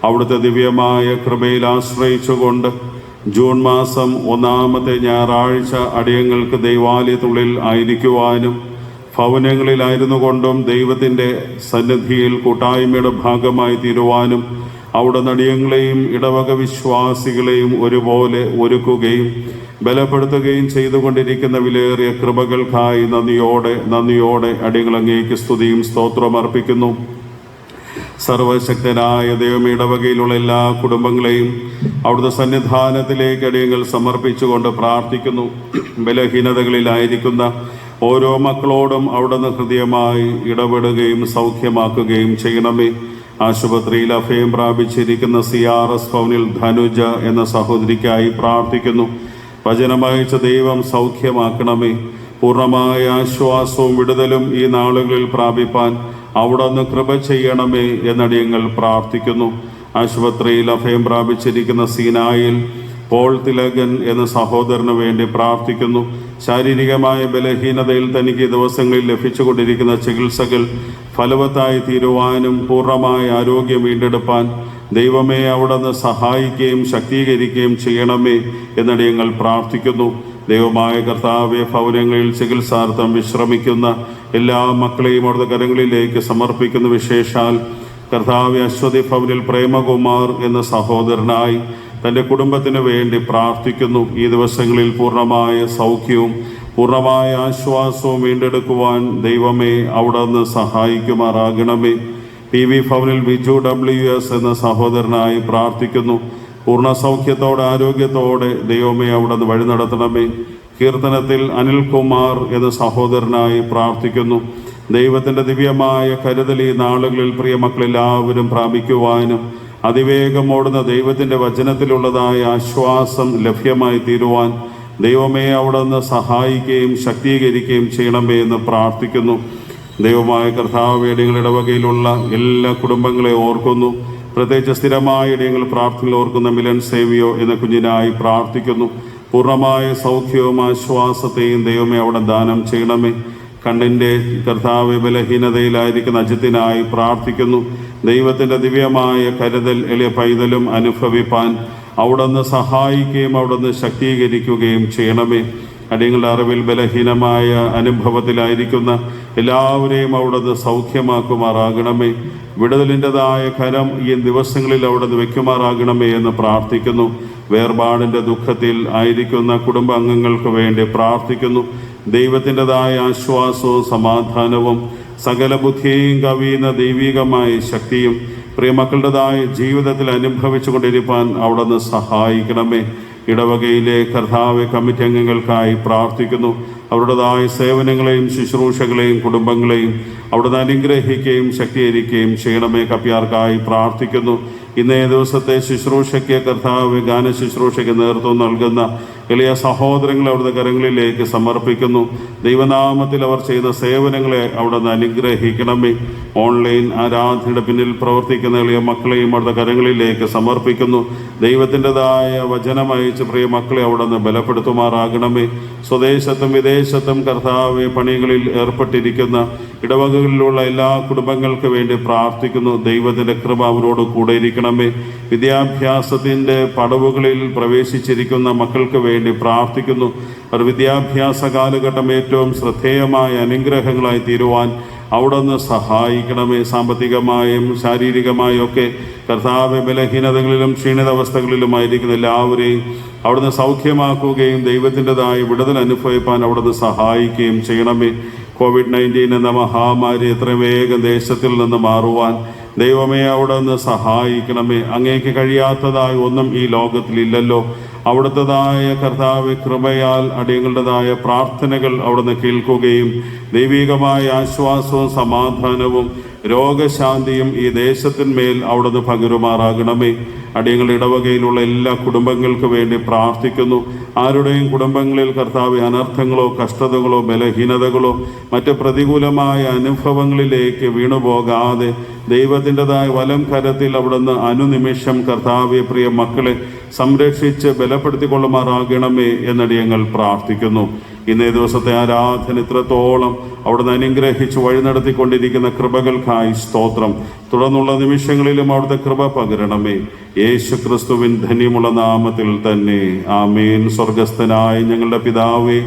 അവിടുത്തെ ദിവ്യമായ കൃപയിൽ ആശ്രയിച്ചുകൊണ്ട് ജൂൺ മാസം 1-ാമത്തെ ഞായറാഴ്ച അടിയങ്ങൾക്ക് ദൈവാലയത്തുള്ളിൽ ആയിരിക്കുവാനും ഭവനങ്ങളിലായിരുന്നു കൊണ്ടും ദൈവത്തിൻ്റെ സന്നിധിയിൽ കൂട്ടായ്മയുടെ ഭാഗമായി തീരുവാനും അവിടെ നടിയങ്ങളെയും ഇടവക വിശ്വാസികളെയും ഒരുപോലെ ഒരുക്കുകയും ബലപ്പെടുത്തുകയും ചെയ്തുകൊണ്ടിരിക്കുന്ന വിലയേറിയ കൃപകൾക്കായി നന്ദിയോടെ അടിയങ്ങൾ അങ്ങേക്ക് സ്തുതിയും സ്തോത്രവും അർപ്പിക്കുന്നു. സർവശക്തനായ ദൈവമേ, ഇടവകയിലുള്ള എല്ലാ കുടുംബങ്ങളെയും അവിടുത്തെ സന്നിധാനത്തിലേക്ക് അടിയങ്ങൾ സമർപ്പിച്ചുകൊണ്ട് പ്രാർത്ഥിക്കുന്നു. ബലഹീനതകളിലായിരിക്കുന്ന ഓരോ മക്കളോടും അവിടുന്ന് ഹൃദയമായി ഇടപെടുകയും സൗഖ്യമാക്കുകയും ചെയ്യണമേ. ആശുപത്രിയിൽ അഭയം പ്രാപിച്ചിരിക്കുന്ന CRS ഭവനിൽ ധനുജ എന്ന സഹോദരിക്കായി പ്രാർത്ഥിക്കുന്നു. വചനമയച്ച ദൈവം സൗഖ്യമാക്കണമേ. പൂർണ്ണമായ ആശ്വാസവും വിടുതലും ഈ നാളുകളിൽ പ്രാപിപ്പാൻ അവിടുന്ന് കൃപ ചെയ്യണമേ എന്നടിയങ്ങൾ പ്രാർത്ഥിക്കുന്നു. ആശുപത്രിയിൽ അഭയം പ്രാപിച്ചിരിക്കുന്ന സീനായിൽ പോൾ തിലകൻ എന്ന സഹോദരന് വേണ്ടി പ്രാർത്ഥിക്കുന്നു. ശാരീരികമായ ബലഹീനതയിൽ തനിക്ക് ദിവസങ്ങളിൽ ലഭിച്ചുകൊണ്ടിരിക്കുന്ന ചികിത്സകൾ ഫലവത്തായി തീരുവാനും പൂർണ്ണമായ ആരോഗ്യം വീണ്ടെടുപ്പാൻ ദൈവമേ അവിടുന്ന് സഹായിക്കുകയും ശക്തീകരിക്കുകയും ചെയ്യണമേ എന്നടിയങ്ങൾ പ്രാർത്ഥിക്കുന്നു. ദൈവമായ കർത്താവെ, ഭവനങ്ങളിൽ ചികിത്സാർത്ഥം വിശ്രമിക്കുന്ന എല്ലാ മക്കളെയും അവിടുത്തെ കരങ്ങളിലേക്ക് സമർപ്പിക്കുന്ന. വിശേഷാൽ കർത്താവെ, അശ്വതി ഭവനിൽ പ്രേമകുമാർ എന്ന സഹോദരനായി തൻ്റെ കുടുംബത്തിന് വേണ്ടി പ്രാർത്ഥിക്കുന്നു. ഈ ദിവസങ്ങളിൽ പൂർണ്ണമായ സൗഖ്യവും പൂർണ്ണമായ ആശ്വാസവും വീണ്ടെടുക്കുവാൻ ദൈവമേ അവിടുന്ന് സഹായിക്കുമാറാകണമേ. PV ഭവനിൽ ബിജു WS എന്ന സഹോദരനായി പ്രാർത്ഥിക്കുന്നു. പൂർണ്ണ സൗഖ്യത്തോടെ ആരോഗ്യത്തോടെ ദൈവമേ അവിടുന്ന് വഴി നടത്തണമേ. കീർത്തനത്തിൽ അനിൽകുമാർ എന്ന സഹോദരനായി പ്രാർത്ഥിക്കുന്നു. ദൈവത്തിൻ്റെ ദിവ്യമായ കരുതൽ ഈ നാളുകളിൽ പ്രിയ മക്കളെല്ലാവരും പ്രാപിക്കുവാനും അതിവേഗം ഓടുന്ന ദൈവത്തിൻ്റെ വചനത്തിലുള്ളതായ ആശ്വാസം ലഭ്യമായി തീരുവാൻ ദൈവമേ അവിടുന്ന് സഹായിക്കുകയും ശക്തീകരിക്കുകയും ചെയ്യണമേ എന്ന് പ്രാർത്ഥിക്കുന്നു. ദൈവമായ കർത്താവേ, ഞങ്ങളുടെ ഇടവകയിലുള്ള എല്ലാ കുടുംബങ്ങളെ ഓർക്കുന്നു. പ്രത്യേകിച്ച് സ്ഥിരമായ ഞങ്ങൾ പ്രാർത്ഥനയിൽ ഓർക്കുന്ന മിലൻ സേവിയോ എന്ന കുഞ്ഞിനായി പ്രാർത്ഥിക്കുന്നു. പൂർണ്ണമായ സൗഖ്യവും ആശ്വാസത്തെയും ദൈവമേ അവിടെ ദാനം ചെയ്യണമേ. കണ്ണിൻ്റെ കർത്താവ് ബലഹീനതയിലായിരിക്കുന്ന അജിത്തിനായി പ്രാർത്ഥിക്കുന്നു. ദൈവത്തിൻ്റെ ദിവ്യമായ കരുതൽ എളിയ പൈതലും അനുഭവിപ്പാൻ അവിടുന്ന് സഹായിക്കുകയും അവിടുന്ന് ശക്തീകരിക്കുകയും ചെയ്യണമേ. അടിയങ്ങളുടെ അറിവിൽ ബലഹീനമായ അനുഭവത്തിലായിരിക്കുന്ന എല്ലാവരെയും അവിടുന്ന് സൗഖ്യമാക്കുമാറാകണമേ. വിടുതലിൻ്റെതായ കരം ഈ ദിവസങ്ങളിൽ അവിടുന്ന് വയ്ക്കുമാറാകണമേ എന്ന് പ്രാർത്ഥിക്കുന്നു. വേർപാടിൻ്റെ ദുഃഖത്തിൽ ആയിരിക്കുന്ന കുടുംബാംഗങ്ങൾക്ക് വേണ്ടി പ്രാർത്ഥിക്കുന്നു. ദൈവത്തിൻ്റെതായ ആശ്വാസവും സമാധാനവും സകല ബുദ്ധിയെയും കവിയുന്ന ദൈവികമായ ശക്തിയും പ്രിയമക്കളുടേതായ ജീവിതത്തിൽ അനുഭവിച്ചു കൊണ്ടിരിക്കാൻ അവിടുന്ന് സഹായിക്കണമേ. ഇടവകയിലെ കർത്താവ് കമ്മിറ്റി അംഗങ്ങൾക്കായി പ്രാർത്ഥിക്കുന്നു. അവരുടേതായ സേവനങ്ങളെയും ശുശ്രൂഷകളെയും കുടുംബങ്ങളെയും അവിടുന്ന് അനുഗ്രഹിക്കുകയും ശക്തീകരിക്കുകയും ചെയ്യണമേ. കപ്പ്യാർക്കായി പ്രാർത്ഥിക്കുന്നു. ഇന്നേ ദിവസത്തെ ശുശ്രൂഷയ്ക്ക് കർത്താവ് ഗാന ശുശ്രൂഷയ്ക്ക് നേതൃത്വം നൽകുന്ന എളിയ സഹോദരങ്ങളെ അവിടുത്തെ കരങ്ങളിലേക്ക് സമർപ്പിക്കുന്നു. ദൈവനാമത്തിൽ അവർ ചെയ്യുന്ന സേവനങ്ങളെ അവിടുന്ന് അനുഗ്രഹിക്കണമേ. ഓൺലൈൻ ആരാധനയുടെ പിന്നിൽ പ്രവർത്തിക്കുന്ന എളിയ മക്കളെയും അവിടുത്തെ കരങ്ങളിലേക്ക് സമർപ്പിക്കുന്നു. ദൈവത്തിൻ്റെതായ വചനമയച്ച് പ്രിയ മക്കളെ അവിടുന്ന് ബലപ്പെടുത്തുമാറാകണമേ. സ്വദേശത്തും വിദേശത്തും കർത്താവ് പണികളിൽ ഏർപ്പെട്ടിരിക്കുന്ന ഇടവകകളിലുള്ള എല്ലാ കുടുംബങ്ങൾക്ക് വേണ്ടി പ്രാർത്ഥിക്കുന്നു. ദൈവത്തിൻ്റെ കൃപ അവരോട് കൂടെ ഇരിക്കണമേ. വിദ്യാഭ്യാസത്തിൻ്റെ പടവുകളിൽ പ്രവേശിച്ചിരിക്കുന്ന മക്കൾക്ക് വേണ്ടി പ്രാർത്ഥിക്കുന്നു. അവർ വിദ്യാഭ്യാസ കാലഘട്ടം ഏറ്റവും ശ്രദ്ധേയമായ അനുഗ്രഹങ്ങളായി തീരുവാൻ അവിടുന്ന് സഹായിക്കണമേ. സാമ്പത്തികമായും ശാരീരികമായും ഒക്കെ കർത്താവ് ബലഹീനതകളിലും ക്ഷീണിതാവസ്ഥകളിലുമായിരിക്കുന്ന എല്ലാവരെയും അവിടുന്ന് സൗഖ്യമാക്കുകയും ദൈവത്തിൻ്റെതായ വിടുതൽ അനുഭവിപ്പാൻ അവിടുന്ന് സഹായിക്കുകയും ചെയ്യണമേ. COVID-19 എന്ന മഹാമാരി എത്രയും വേഗം ദേശത്തിൽ നിന്ന് മാറുവാൻ ദൈവമേ അവിടുന്ന് സഹായിക്കണമേ. അങ്ങേക്ക് കഴിയാത്തതായ ഒന്നും ഈ ലോകത്തിലില്ലല്ലോ. അവിടുത്തേതായ കർത്താവ് കൃപയാൽ അടിയങ്ങളുടേതായ പ്രാർത്ഥനകൾ അവിടുന്ന് കേൾക്കുകയും ദൈവികമായ ആശ്വാസവും സമാധാനവും രോഗശാന്തിയും ഈ ദേശത്തിന്മേൽ അവിടുന്ന് പകരുമാറാകണമേ. അടിയങ്ങളുടെ ഇടവകയിലുള്ള എല്ലാ കുടുംബങ്ങൾക്ക് വേണ്ടി പ്രാർത്ഥിക്കുന്നു. ആരുടെയും കുടുംബങ്ങളിൽ കർത്താവ് അനർത്ഥങ്ങളോ കഷ്ടതകളോ ബലഹീനതകളോ മറ്റ് പ്രതികൂലമായ അനുഭവങ്ങളിലേക്ക് വീണുപോകാതെ ദൈവത്തിൻ്റെതായ വലം കരത്തിൽ അവിടുന്ന് അനുനിമിഷം കർത്താവെ പ്രിയ മക്കളെ സംരക്ഷിച്ച് ബലപ്പെടുത്തിക്കൊള്ളുമാറാകണമേ എന്നടിയങ്ങൾ പ്രാർത്ഥിക്കുന്നു. ഇന്നേ ദിവസത്തെ ആരാധന ഇത്രത്തോളം അവിടുന്ന് അനുഗ്രഹിച്ച് വഴി നടത്തിക്കൊണ്ടിരിക്കുന്ന കൃപകൾക്കായി സ്തോത്രം. തുടർന്നുള്ള നിമിഷങ്ങളിലും അവിടുത്തെ കൃപ പകരണമേ. യേശു ക്രിസ്തുവിൻ ധന്യമുള്ള നാമത്തിൽ തന്നെ ആമേൻ. സ്വർഗസ്ഥനായ ഞങ്ങളുടെ പിതാവേ,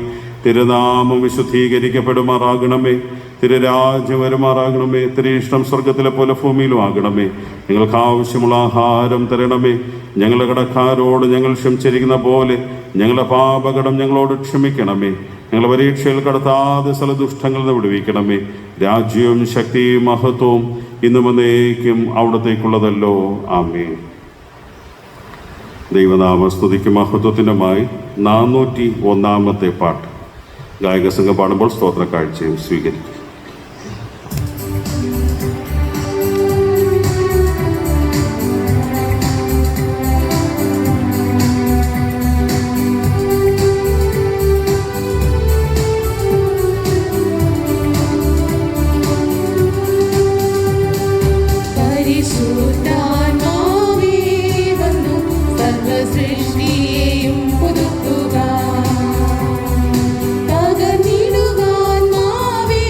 തിരുനാമം വിശുദ്ധീകരിക്കപ്പെടുമാറാകണമേ. തിരുരാജ്യം വരുമാറാകണമേ. തിരുയിഷ്ടം സ്വർഗത്തിലെ പോലെ ഭൂമിയിലും ആകണമേ. ഞങ്ങൾക്ക് ആവശ്യമുള്ള ആഹാരം തരണമേ. ഞങ്ങളുടെ കടക്കാരോട് ഞങ്ങൾ ക്ഷമിച്ചിരിക്കുന്ന പോലെ ഞങ്ങളുടെ പാപകടം ഞങ്ങളോട് ക്ഷമിക്കണമേ. ഞങ്ങളുടെ പരീക്ഷയിൽ കടത്താതെ സകല ദുഷ്ടങ്ങളിൽ നിന്ന് വിടുവിക്കണമേ. രാജ്യവും ശക്തിയും മഹത്വവും ഇന്നും എന്നേക്കും അവിടത്തേക്കുള്ളതല്ലോ. ആമേൻ. ദൈവനാമ സ്തുതിക്കും മഹത്വത്തിനുമായി 401 പാട്ട് ഗായകസംഘം പാടുമ്പോൾ സ്തോത്ര കാഴ്ചയും സ്വീകരിക്കും. സൃഷ്ടിയെയും പുതുക്കുക, തകർന്നിടുവാൻ മാവേ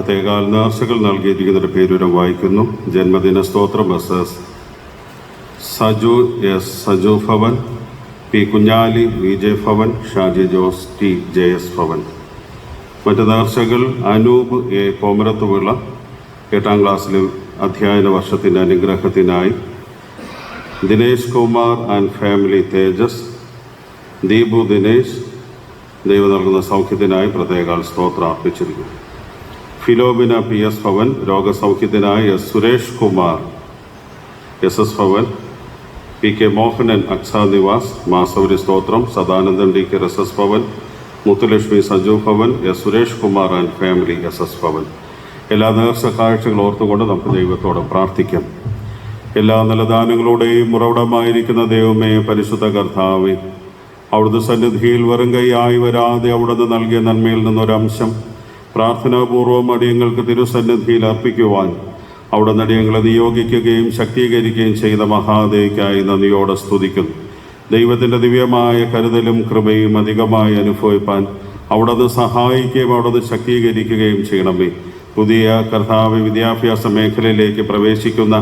പ്രത്യേക നേർച്ചകൾ നൽകിയിരിക്കുന്നതിൻ്റെ പേരുരം വായിക്കുന്നു. ജന്മദിന സ്തോത്രം S Saju S Saju Bhavan, P Kunjali V J Bhavan, Shaji Jose T J S Bhavan. മറ്റ് നേർച്ചകൾ അനൂപ് എ കോമരത്തുവിള 8ാം ക്ലാസ്സിലെ അധ്യയന വർഷത്തിൻ്റെ അനുഗ്രഹത്തിനായി, ദിനേശ് കുമാർ ആൻഡ് ഫാമിലി തേജസ്, ദീപു ദിനേശ് ദൈവം നൽകുന്ന സൗഖ്യത്തിനായി പ്രത്യേക സ്തോത്രം അർപ്പിച്ചിരിക്കുന്നു. ഫിലോമിന പി എസ് ഭവൻ രോഗസൗഖ്യത്തിനായി S Suresh Kumar S S Bhavan, P K Mohanan Aksa Nivas മാസവരി സ്തോത്രം, Sadanandan D K S S Bhavan, Muthulakshmi Saju Bhavan, S Suresh Kumar and family S S Bhavan. എല്ലാ നേർച്ച കാഴ്ചകൾ ഓർത്തുകൊണ്ട് നമുക്ക് ദൈവത്തോട് പ്രാർത്ഥിക്കാം. എല്ലാ നല്ല ദാനങ്ങളുടെയും ഉറവിടമായിരിക്കുന്ന ദൈവമേ, പരിശുദ്ധ കർത്താവേ, അവിടുത്തെ സന്നിധിയിൽ വെറും കൈയായി വരാതെ അവിടുന്ന് നൽകിയ നന്മയിൽ നിന്നൊരംശം പ്രാർത്ഥനാപൂർവം അടിയങ്ങൾക്ക് തിരുസന്നിധിയിൽ അർപ്പിക്കുവാൻ അവിടുന്ന് അടിയങ്ങളെ നിയോഗിക്കുകയും ശക്തീകരിക്കുകയും ചെയ്ത മഹാദേവിക്കായി നന്ദിയോടെ സ്തുതിക്കുന്നു. ദൈവത്തിൻ്റെ ദിവ്യമായ കരുതലും കൃപയും അധികമായി അനുഭവിപ്പാൻ അവിടുന്ന് സഹായിക്കുകയും അവിടുന്ന് ശക്തീകരിക്കുകയും ചെയ്യണമേ. പുതിയ കർത്താവ് വിദ്യാഭ്യാസ മേഖലയിലേക്ക് പ്രവേശിക്കുന്ന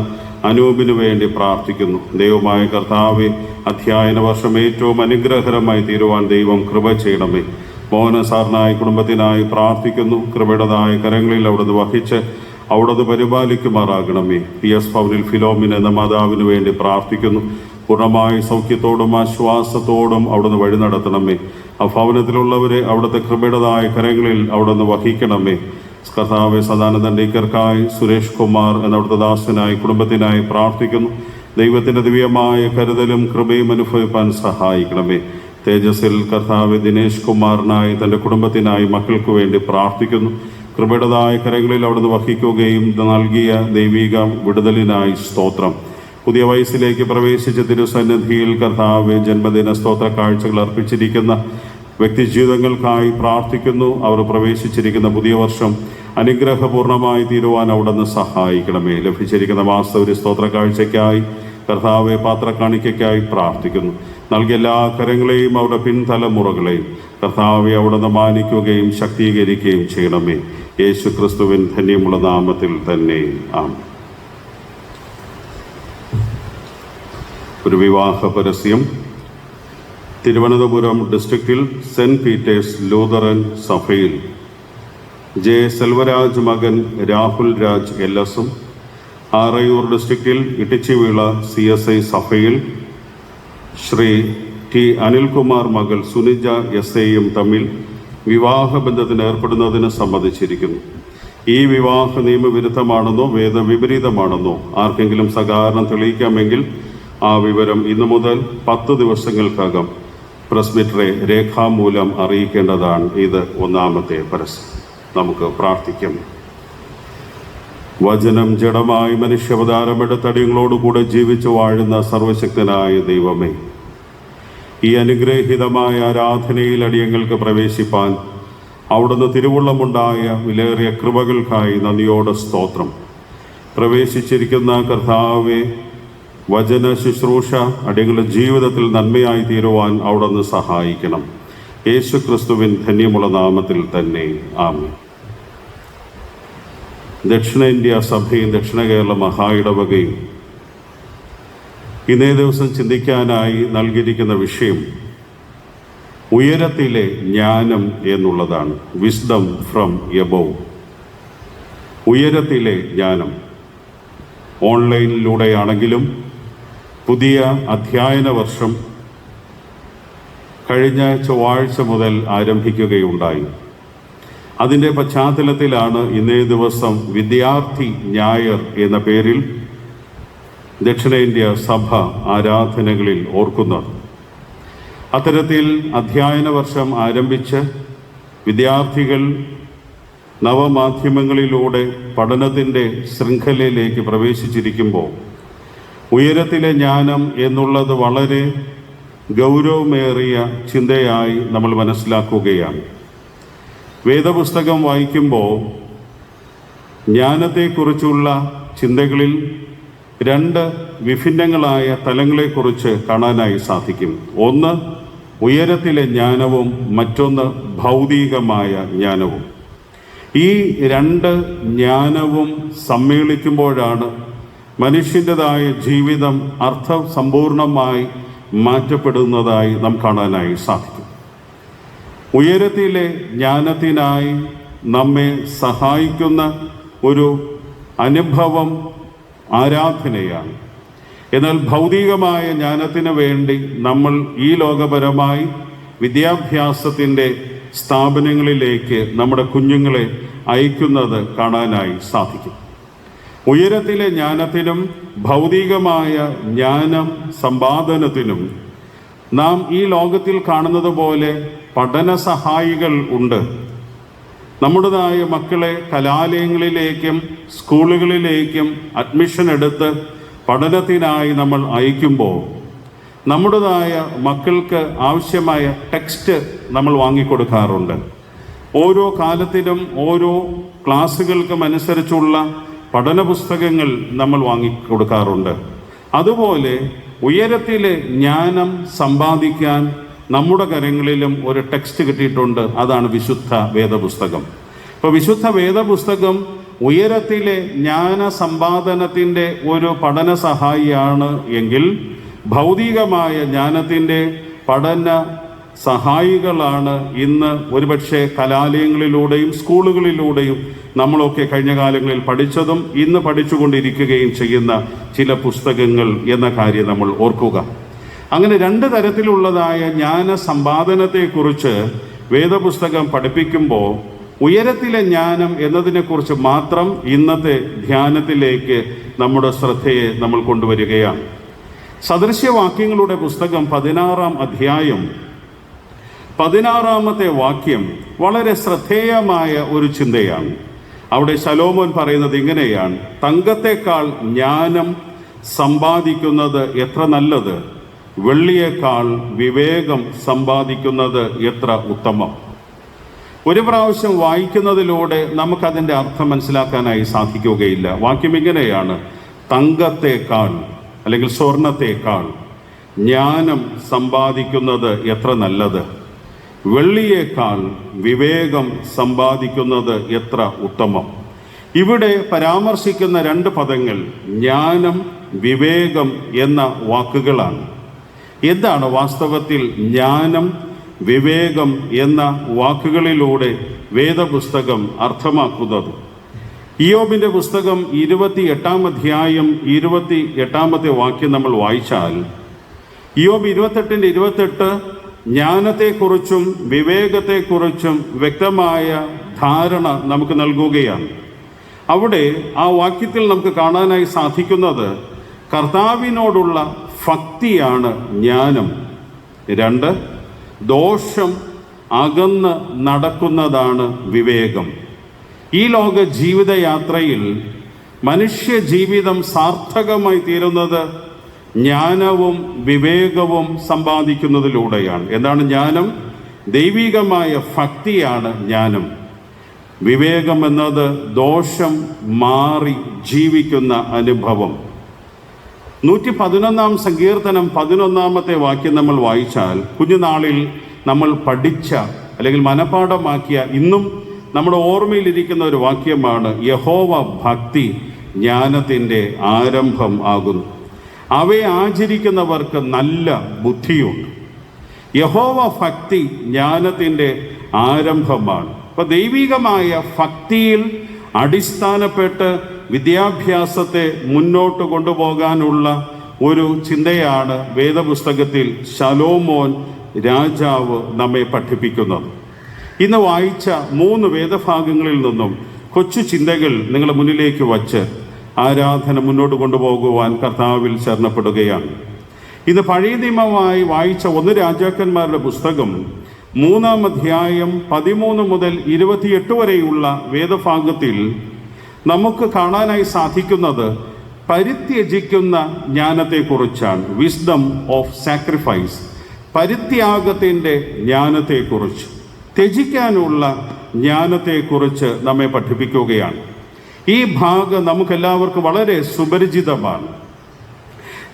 അനൂപിനു വേണ്ടി പ്രാർത്ഥിക്കുന്നു. ദൈവമായ കർത്താവ് അധ്യയന വർഷം ഏറ്റവും അനുഗ്രഹകരമായി തീരുവാൻ ദൈവം കൃപ ചെയ്യണമേ. മോഹന സാറിനായി കുടുംബത്തിനായി പ്രാർത്ഥിക്കുന്നു. കൃപയുടേതായ കരങ്ങളിൽ അവിടുന്ന് വഹിച്ച് അവിടുന്ന് പരിപാലിക്കുമാറാകണമേ. പി എസ് ഭവനിൽ ഫിലോമിൻ എന്ന മാതാവിന് വേണ്ടി പ്രാർത്ഥിക്കുന്നു. പൂർണ്ണമായ സൗഖ്യത്തോടും ആശ്വാസത്തോടും അവിടുന്ന് വഴി നടത്തണമേ. ആ ഭവനത്തിലുള്ളവരെ അവിടുത്തെ കൃപയുടേതായ കരങ്ങളിൽ അവിടുന്ന് വഹിക്കണമേ. കർത്താവെ, സദാനന്ദൻ ഡീക്കർക്കായി സുരേഷ് കുമാർ എന്ന അവിടുത്തെ ദാസനായി കുടുംബത്തിനായി പ്രാർത്ഥിക്കുന്നു. ദൈവത്തിൻ്റെ ദിവ്യമായ കരുതലും കൃപയും അനുഭവിപ്പാൻ സഹായിക്കണമേ. തേജസ്സിൽ കർത്താവ് ദിനേശ് കുമാറിനായി തൻ്റെ കുടുംബത്തിനായി മക്കൾക്ക് വേണ്ടി പ്രാർത്ഥിക്കുന്നു. കൃപയുടേതായ കരങ്ങളിൽ അവിടുന്ന് വഹിക്കുകയും നൽകിയ ദൈവിക വിടുതലിനായി സ്തോത്രം. പുതിയ വയസ്സിലേക്ക് പ്രവേശിച്ച തിരുസന്നിധിയിൽ കർത്താവ് ജന്മദിന സ്തോത്ര കാഴ്ചകൾ അർപ്പിച്ചിരിക്കുന്ന വ്യക്തിജീവിതങ്ങൾക്കായി പ്രാർത്ഥിക്കുന്നു. അവർ പ്രവേശിച്ചിരിക്കുന്ന പുതിയ വർഷം അനുഗ്രഹപൂർണമായി തീരുവാൻ അവിടുന്ന് സഹായിക്കണമേ. ലഭിച്ചിരിക്കുന്ന വാസ്തവ സ്തോത്ര കാഴ്ചയ്ക്കായി കർത്താവെ പാത്രക്കാണിക്കയ്ക്കായി പ്രാർത്ഥിക്കുന്നു. നൽകിയ എല്ലാ കരങ്ങളെയും അവരുടെ പിൻതലമുറകളെയും കർത്താവെ അവിടുന്ന് മാനിക്കുകയും ശക്തീകരിക്കുകയും ചെയ്യണമേ. യേശു ക്രിസ്തുവിൻ ധന്യമുള്ള നാമത്തിൽ തന്നെ ആമേൻ. ഒരു വിവാഹ പരസ്യം. തിരുവനന്തപുരം ഡിസ്ട്രിക്റ്റിൽ സെൻറ്റ് പീറ്റേഴ്സ് ലൂതറൻ സഭയിൽ ജെ സെൽവരാജ് മകൻ രാഹുൽ രാജ് എല്ലസും, ആറയൂർ ഡിസ്ട്രിക്റ്റിൽ ഇട്ടിച്ചിവീള CSI സഭയിൽ ശ്രീ ടി അനിൽകുമാർ മകൾ സുനിജ SAയും തമ്മിൽ വിവാഹബന്ധത്തിന് ഏർപ്പെടുന്നതിന് സമ്മതിച്ചിരിക്കുന്നു. ഈ വിവാഹ നിയമവിരുദ്ധമാണെന്നോ വേദവിപരീതമാണെന്നോ ആർക്കെങ്കിലും സകാരണം തെളിയിക്കാമെങ്കിൽ ആ വിവരം ഇന്നു മുതൽ 10 ദിവസങ്ങൾക്കകം പ്രസ്മിറ്ററെ രേഖാമൂലം അറിയിക്കേണ്ടതാണ്. ഇത് ഒന്നാമത്തെ പരസ്യം. നമുക്ക് പ്രാർത്ഥിക്കാം. വചനം ജഡമായി മനുഷ്യാവതാരമെടുത്ത് അടിയങ്ങളോടുകൂടെ ജീവിച്ചു വാഴുന്ന സർവശക്തനായ ദൈവമേ, ഈ അനുഗ്രഹീതമായ ആരാധനയിൽ അടിയങ്ങൾക്ക് പ്രവേശിപ്പാൻ അവിടുന്ന് തിരുവുള്ളമുണ്ടായ വിലയേറിയ കൃപകൾക്കായി നന്ദിയോടെ സ്തോത്രം. പ്രവേശിച്ചിരിക്കുന്ന കർത്താവെ, വചന ശുശ്രൂഷ അടിയങ്ങളുടെ ജീവിതത്തിൽ നന്മയായി തീരുവാൻ അവിടുന്ന് സഹായിക്കണം. യേശു ക്രിസ്തുവിൻ ധന്യമുള്ള നാമത്തിൽ തന്നെ ആമേൻ. ദക്ഷിണേന്ത്യ സഭയും ദക്ഷിണ കേരള മഹാ ഇടവകയും ഇന്നേ ദിവസം ചിന്തിക്കാനായി നൽകിയിരിക്കുന്ന വിഷയം ഉയരത്തിലെ ജ്ഞാനം എന്നുള്ളതാണ്. Wisdom from above. ഉയരത്തിലെ ജ്ഞാനം. ഓൺലൈനിലൂടെയാണെങ്കിലും പുതിയ അധ്യയന വർഷം കഴിഞ്ഞ ചൊവ്വാഴ്ച മുതൽ ആരംഭിക്കുകയുണ്ടായി. അതിൻ്റെ പശ്ചാത്തലത്തിലാണ് ഇന്നേ ദിവസം വിദ്യാർത്ഥി ഞായർ എന്ന പേരിൽ ദക്ഷിണേന്ത്യ സഭ ആരാധനകളിൽ ഓർക്കുന്നത്. അത്തരത്തിൽ അധ്യയന വർഷം ആരംഭിച്ച് വിദ്യാർത്ഥികൾ നവമാധ്യമങ്ങളിലൂടെ പഠനത്തിൻ്റെ ശൃംഖലയിലേക്ക് പ്രവേശിച്ചിരിക്കുമ്പോൾ ഉയരത്തിലെ ജ്ഞാനം എന്നുള്ളത് വളരെ ഗൗരവമേറിയ ചിന്തയായി നമ്മൾ മനസ്സിലാക്കുകയാണ്. വേദപുസ്തകം വായിക്കുമ്പോൾ ജ്ഞാനത്തെക്കുറിച്ചുള്ള ചിന്തകളിൽ 2 വിഭിന്നങ്ങളായ തലങ്ങളെക്കുറിച്ച് കാണാനായി സാധിക്കും. ഒന്ന് ഉയരത്തിലെ ജ്ഞാനവും മറ്റൊന്ന് ഭൗതികമായ ജ്ഞാനവും. ഈ രണ്ട് ജ്ഞാനവും സമ്മേളിക്കുമ്പോഴാണ് മനുഷ്യൻ്റെതായ ജീവിതം അർത്ഥസമ്പൂർണമായി മാറ്റപ്പെടുന്നതായി നാം കാണാനായി സാധിക്കും. ഉയരത്തിലെ ജ്ഞാനത്തിനായി നമ്മെ സഹായിക്കുന്ന ഒരു അനുഭവം ആരാധനയാണ്. എന്നാൽ ഭൗതികമായ ജ്ഞാനത്തിന് വേണ്ടി നമ്മൾ ഈ ലോകപരമായി വിദ്യാഭ്യാസത്തിൻ്റെ സ്ഥാപനങ്ങളിലേക്ക് നമ്മുടെ കുഞ്ഞുങ്ങളെ അയക്കുന്നത് കാണാനായി സാധിക്കും. ഉയരത്തിലെ ജ്ഞാനത്തിനും ഭൗതികമായ ജ്ഞാനം സമ്പാദനത്തിനും നാം ഈ ലോകത്തിൽ കാണുന്നത് പോലെ പഠന സഹായികൾ ഉണ്ട്. നമ്മുടേതായ മക്കളെ കലാലയങ്ങളിലേക്കും സ്കൂളുകളിലേക്കും അഡ്മിഷൻ എടുത്ത് പഠനത്തിനായി നമ്മൾ അയക്കുമ്പോൾ നമ്മുടേതായ മക്കൾക്ക് ആവശ്യമായ ടെക്സ്റ്റ് നമ്മൾ വാങ്ങിക്കൊടുക്കാറുണ്ട്. ഓരോ കാലത്തിലും ഓരോ ക്ലാസ്സുകൾക്കും അനുസരിച്ചുള്ള പഠന പുസ്തകങ്ങൾ നമ്മൾ വാങ്ങിക്കൊടുക്കാറുണ്ട്. അതുപോലെ ഉയരത്തിലെ ജ്ഞാനം സമ്പാദിക്കാൻ നമ്മുടെ കരങ്ങളിലും ഒരു ടെക്സ്റ്റ് കിട്ടിയിട്ടുണ്ട്. അതാണ് വിശുദ്ധ വേദപുസ്തകം. അപ്പോൾ വിശുദ്ധ വേദപുസ്തകം ഉയരത്തിലെ ജ്ഞാന സമ്പാദനത്തിൻ്റെ ഒരു പഠന സഹായിയാണ് എങ്കിൽ ഭൗതികമായ ജ്ഞാനത്തിൻ്റെ പഠന സഹായികളാണ് ഇന്ന് ഒരുപക്ഷെ കലാലയങ്ങളിലൂടെയും സ്കൂളുകളിലൂടെയും നമ്മളൊക്കെ കഴിഞ്ഞ കാലങ്ങളിൽ പഠിച്ചതും ഇന്ന് പഠിച്ചുകൊണ്ടിരിക്കുകയും ചെയ്യുന്ന ചില പുസ്തകങ്ങൾ എന്ന കാര്യം നമ്മൾ ഓർക്കുക. അങ്ങനെ രണ്ട് തരത്തിലുള്ളതായ ജ്ഞാന സമ്പാദനത്തെക്കുറിച്ച് വേദപുസ്തകം പഠിപ്പിക്കുമ്പോൾ ഉയരത്തിലെ ജ്ഞാനം എന്നതിനെക്കുറിച്ച് മാത്രം ഇന്നത്തെ ധ്യാനത്തിലേക്ക് നമ്മുടെ ശ്രദ്ധയെ നമ്മൾ കൊണ്ടുവരികയാണ്. സദൃശ്യവാക്യങ്ങളുടെ പുസ്തകം 16-ാം അധ്യായം 16-ാമത്തെ വാക്യം വളരെ ശ്രദ്ധേയമായ ഒരു ചിന്തയാണ്. അവിടെ ശലോമോൻ പറയുന്നത് ഇങ്ങനെയാണ്: തങ്കത്തെക്കാൾ ജ്ഞാനം സമ്പാദിക്കുന്നത് എത്ര നല്ലത്, വെള്ളിയേക്കാൾ വിവേകം സമ്പാദിക്കുന്നത് എത്ര ഉത്തമം. ഒരു പ്രാവശ്യം വായിക്കുന്നതിലൂടെ നമുക്കതിൻ്റെ അർത്ഥം മനസ്സിലാക്കാനായി സാധിക്കുകയില്ല. വാക്യം ഇങ്ങനെയാണ്: തങ്കത്തേക്കാൾ അല്ലെങ്കിൽ സ്വർണത്തേക്കാൾ ജ്ഞാനം സമ്പാദിക്കുന്നത് എത്ര നല്ലത്, വെള്ളിയേക്കാൾ വിവേകം സമ്പാദിക്കുന്നത് എത്ര ഉത്തമം. ഇവിടെ പരാമർശിക്കുന്ന രണ്ട് പദങ്ങൾ ജ്ഞാനം, വിവേകം എന്ന വാക്കുകളാണ്. എന്താണ് വാസ്തവത്തിൽ ജ്ഞാനം, വിവേകം എന്ന വാക്കുകളിലൂടെ വേദപുസ്തകം അർത്ഥമാക്കുന്നത്? ഇയ്യോബിൻ്റെ പുസ്തകം 28-ാം അധ്യായം 28-ാമത്തെ വാക്യം നമ്മൾ വായിച്ചാൽ ഇയ്യോബ് 28 ജ്ഞാനത്തെക്കുറിച്ചും വിവേകത്തെക്കുറിച്ചും വ്യക്തമായ ധാരണ നമുക്ക് നൽകുകയാണ്. അവിടെ ആ വാക്യത്തിൽ നമുക്ക് കാണാനായി സാധിക്കുന്നത് കർത്താവിനോടുള്ള ഭക്തിയാണ് ജ്ഞാനം. 2, ദോഷം അകന്ന് നടക്കുന്നതാണ് വിവേകം. ഈ ലോക ജീവിതയാത്രയിൽ മനുഷ്യ ജീവിതം സാർത്ഥകമായി തീരുന്നത് ജ്ഞാനവും വിവേകവും സമ്പാദിക്കുന്നതിലൂടെയാണ്. എന്താണ് ജ്ഞാനം? ദൈവികമായ ഭക്തിയാണ് ജ്ഞാനം. വിവേകം എന്നത് ദോഷം മാറി ജീവിക്കുന്ന അനുഭവം. 111-ാം സങ്കീർത്തനം 11-ാമത്തെ വാക്യം നമ്മൾ വായിച്ചാൽ കുഞ്ഞുനാളിൽ നമ്മൾ പഠിച്ച അല്ലെങ്കിൽ മനഃപ്പാഠമാക്കിയ ഇന്നും നമ്മുടെ ഓർമ്മയിലിരിക്കുന്ന ഒരു വാക്യമാണ്: യഹോവ ഭക്തി ജ്ഞാനത്തിൻ്റെ ആരംഭം ആകുന്നു, അവയെ ആചരിക്കുന്നവർക്ക് നല്ല ബുദ്ധിയുണ്ട്. യഹോവ ഭക്തി ജ്ഞാനത്തിൻ്റെ ആരംഭമാണ്. അപ്പോൾ ദൈവികമായ ഭക്തിയിൽ അടിസ്ഥാനപ്പെട്ട് വിദ്യാഭ്യാസത്തെ മുന്നോട്ട് കൊണ്ടുപോകാനുള്ള ഒരു ചിന്തയാണ് വേദപുസ്തകത്തിൽ ശലോമോൻ രാജാവ് നമ്മെ പഠിപ്പിക്കുന്നത്. ഇന്ന് വായിച്ച 3 വേദഭാഗങ്ങളിൽ നിന്നും കൊച്ചു ചിന്തകൾ നിങ്ങളുടെ മുന്നിലേക്ക് വച്ച് ആരാധന മുന്നോട്ട് കൊണ്ടുപോകുവാൻ കർത്താവിൽ ശരണപ്പെടുകയാണ്. ഇത് പഴയ നിയമമായി വായിച്ച 1 രാജാക്കന്മാരുടെ പുസ്തകം 3-ാം അധ്യായം 13 മുതൽ 28 വരെയുള്ള വേദഭാഗത്തിൽ നമുക്ക് കാണാനായി സാധിക്കുന്നത് പരിത്യജിക്കുന്ന ജ്ഞാനത്തെക്കുറിച്ചാണ്. വിസ്ഡം ഓഫ് സാക്രിഫൈസ്, പരിത്യാഗത്തിൻ്റെ ജ്ഞാനത്തെക്കുറിച്ച്, ത്യജിക്കാനുള്ള ജ്ഞാനത്തെക്കുറിച്ച് നമ്മെ പഠിപ്പിക്കുകയാണ്. ഈ ഭാഗം നമുക്കെല്ലാവർക്കും വളരെ സുപരിചിതമാണ്.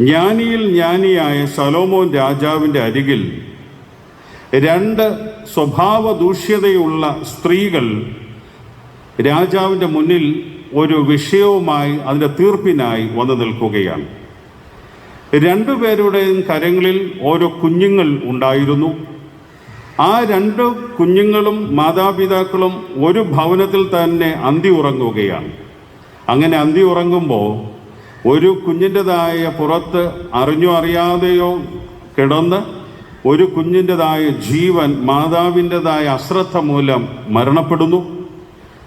ജ്ഞാനിയിൽ ജ്ഞാനിയായ ശലോമോൻ രാജാവിൻ്റെ അരികിൽ 2 സ്വഭാവ ദൂഷ്യതയുള്ള സ്ത്രീകൾ രാജാവിൻ്റെ മുന്നിൽ ഒരു വിഷയവുമായി അതിൻ്റെ തീർപ്പിനായി വന്നു നിൽക്കുകയാണ്. രണ്ടുപേരുടെയും കരങ്ങളിൽ ഓരോ കുഞ്ഞുങ്ങൾ ഉണ്ടായിരുന്നു. ആ രണ്ട് കുഞ്ഞുങ്ങളും മാതാപിതാക്കളും ഒരു ഭവനത്തിൽ തന്നെ അന്തി ഉറങ്ങുകയാണ്. അങ്ങനെ അന്തി ഉറങ്ങുമ്പോൾ ഒരു കുഞ്ഞിൻ്റെതായ പുറത്ത് അറിഞ്ഞോ അറിയാതെയോ കിടന്ന് ഒരു കുഞ്ഞിൻ്റെതായ ജീവൻ മാതാവിൻ്റെതായ അശ്രദ്ധ മൂലം മരണപ്പെടുന്നു.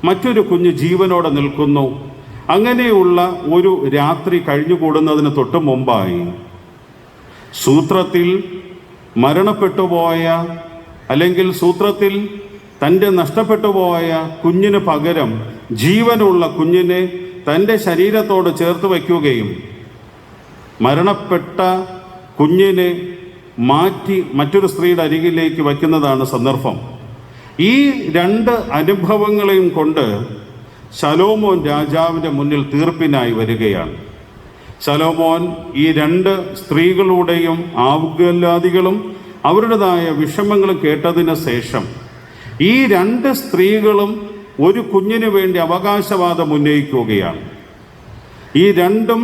മറ്റൊരു കുഞ്ഞ് ജീവനോടെ നിൽക്കുന്നു. അങ്ങനെയുള്ള ഒരു രാത്രി കഴിഞ്ഞുകൂടുന്നതിന് തൊട്ട് മുമ്പായി സൂത്രത്തിൽ മരണപ്പെട്ടുപോയ അല്ലെങ്കിൽ സൂത്രത്തിൽ തൻ്റെ നഷ്ടപ്പെട്ടുപോയ കുഞ്ഞിന് പകരം ജീവനുള്ള കുഞ്ഞിനെ തൻ്റെ ശരീരത്തോട് ചേർത്ത് വയ്ക്കുകയും മരണപ്പെട്ട കുഞ്ഞിനെ മാറ്റി മറ്റൊരു സ്ത്രീയുടെ അരികിലേക്ക് വയ്ക്കുന്നതാണ് സന്ദർഭം. ഈ രണ്ട് അനുഭവങ്ങളെയും കൊണ്ട് ശലോമോൻ രാജാവിൻ്റെ മുന്നിൽ തീർപ്പിനായി വരികയാണ്. ശലോമോൻ ഈ രണ്ട് സ്ത്രീകളുടെയും ആവുകല്ലാദികളും അവരുടേതായ വിഷമങ്ങളും കേട്ടതിന് ശേഷം ഈ രണ്ട് സ്ത്രീകളും ഒരു കുഞ്ഞിന് വേണ്ടി അവകാശവാദം ഉന്നയിക്കുകയാണ്. ഈ രണ്ടും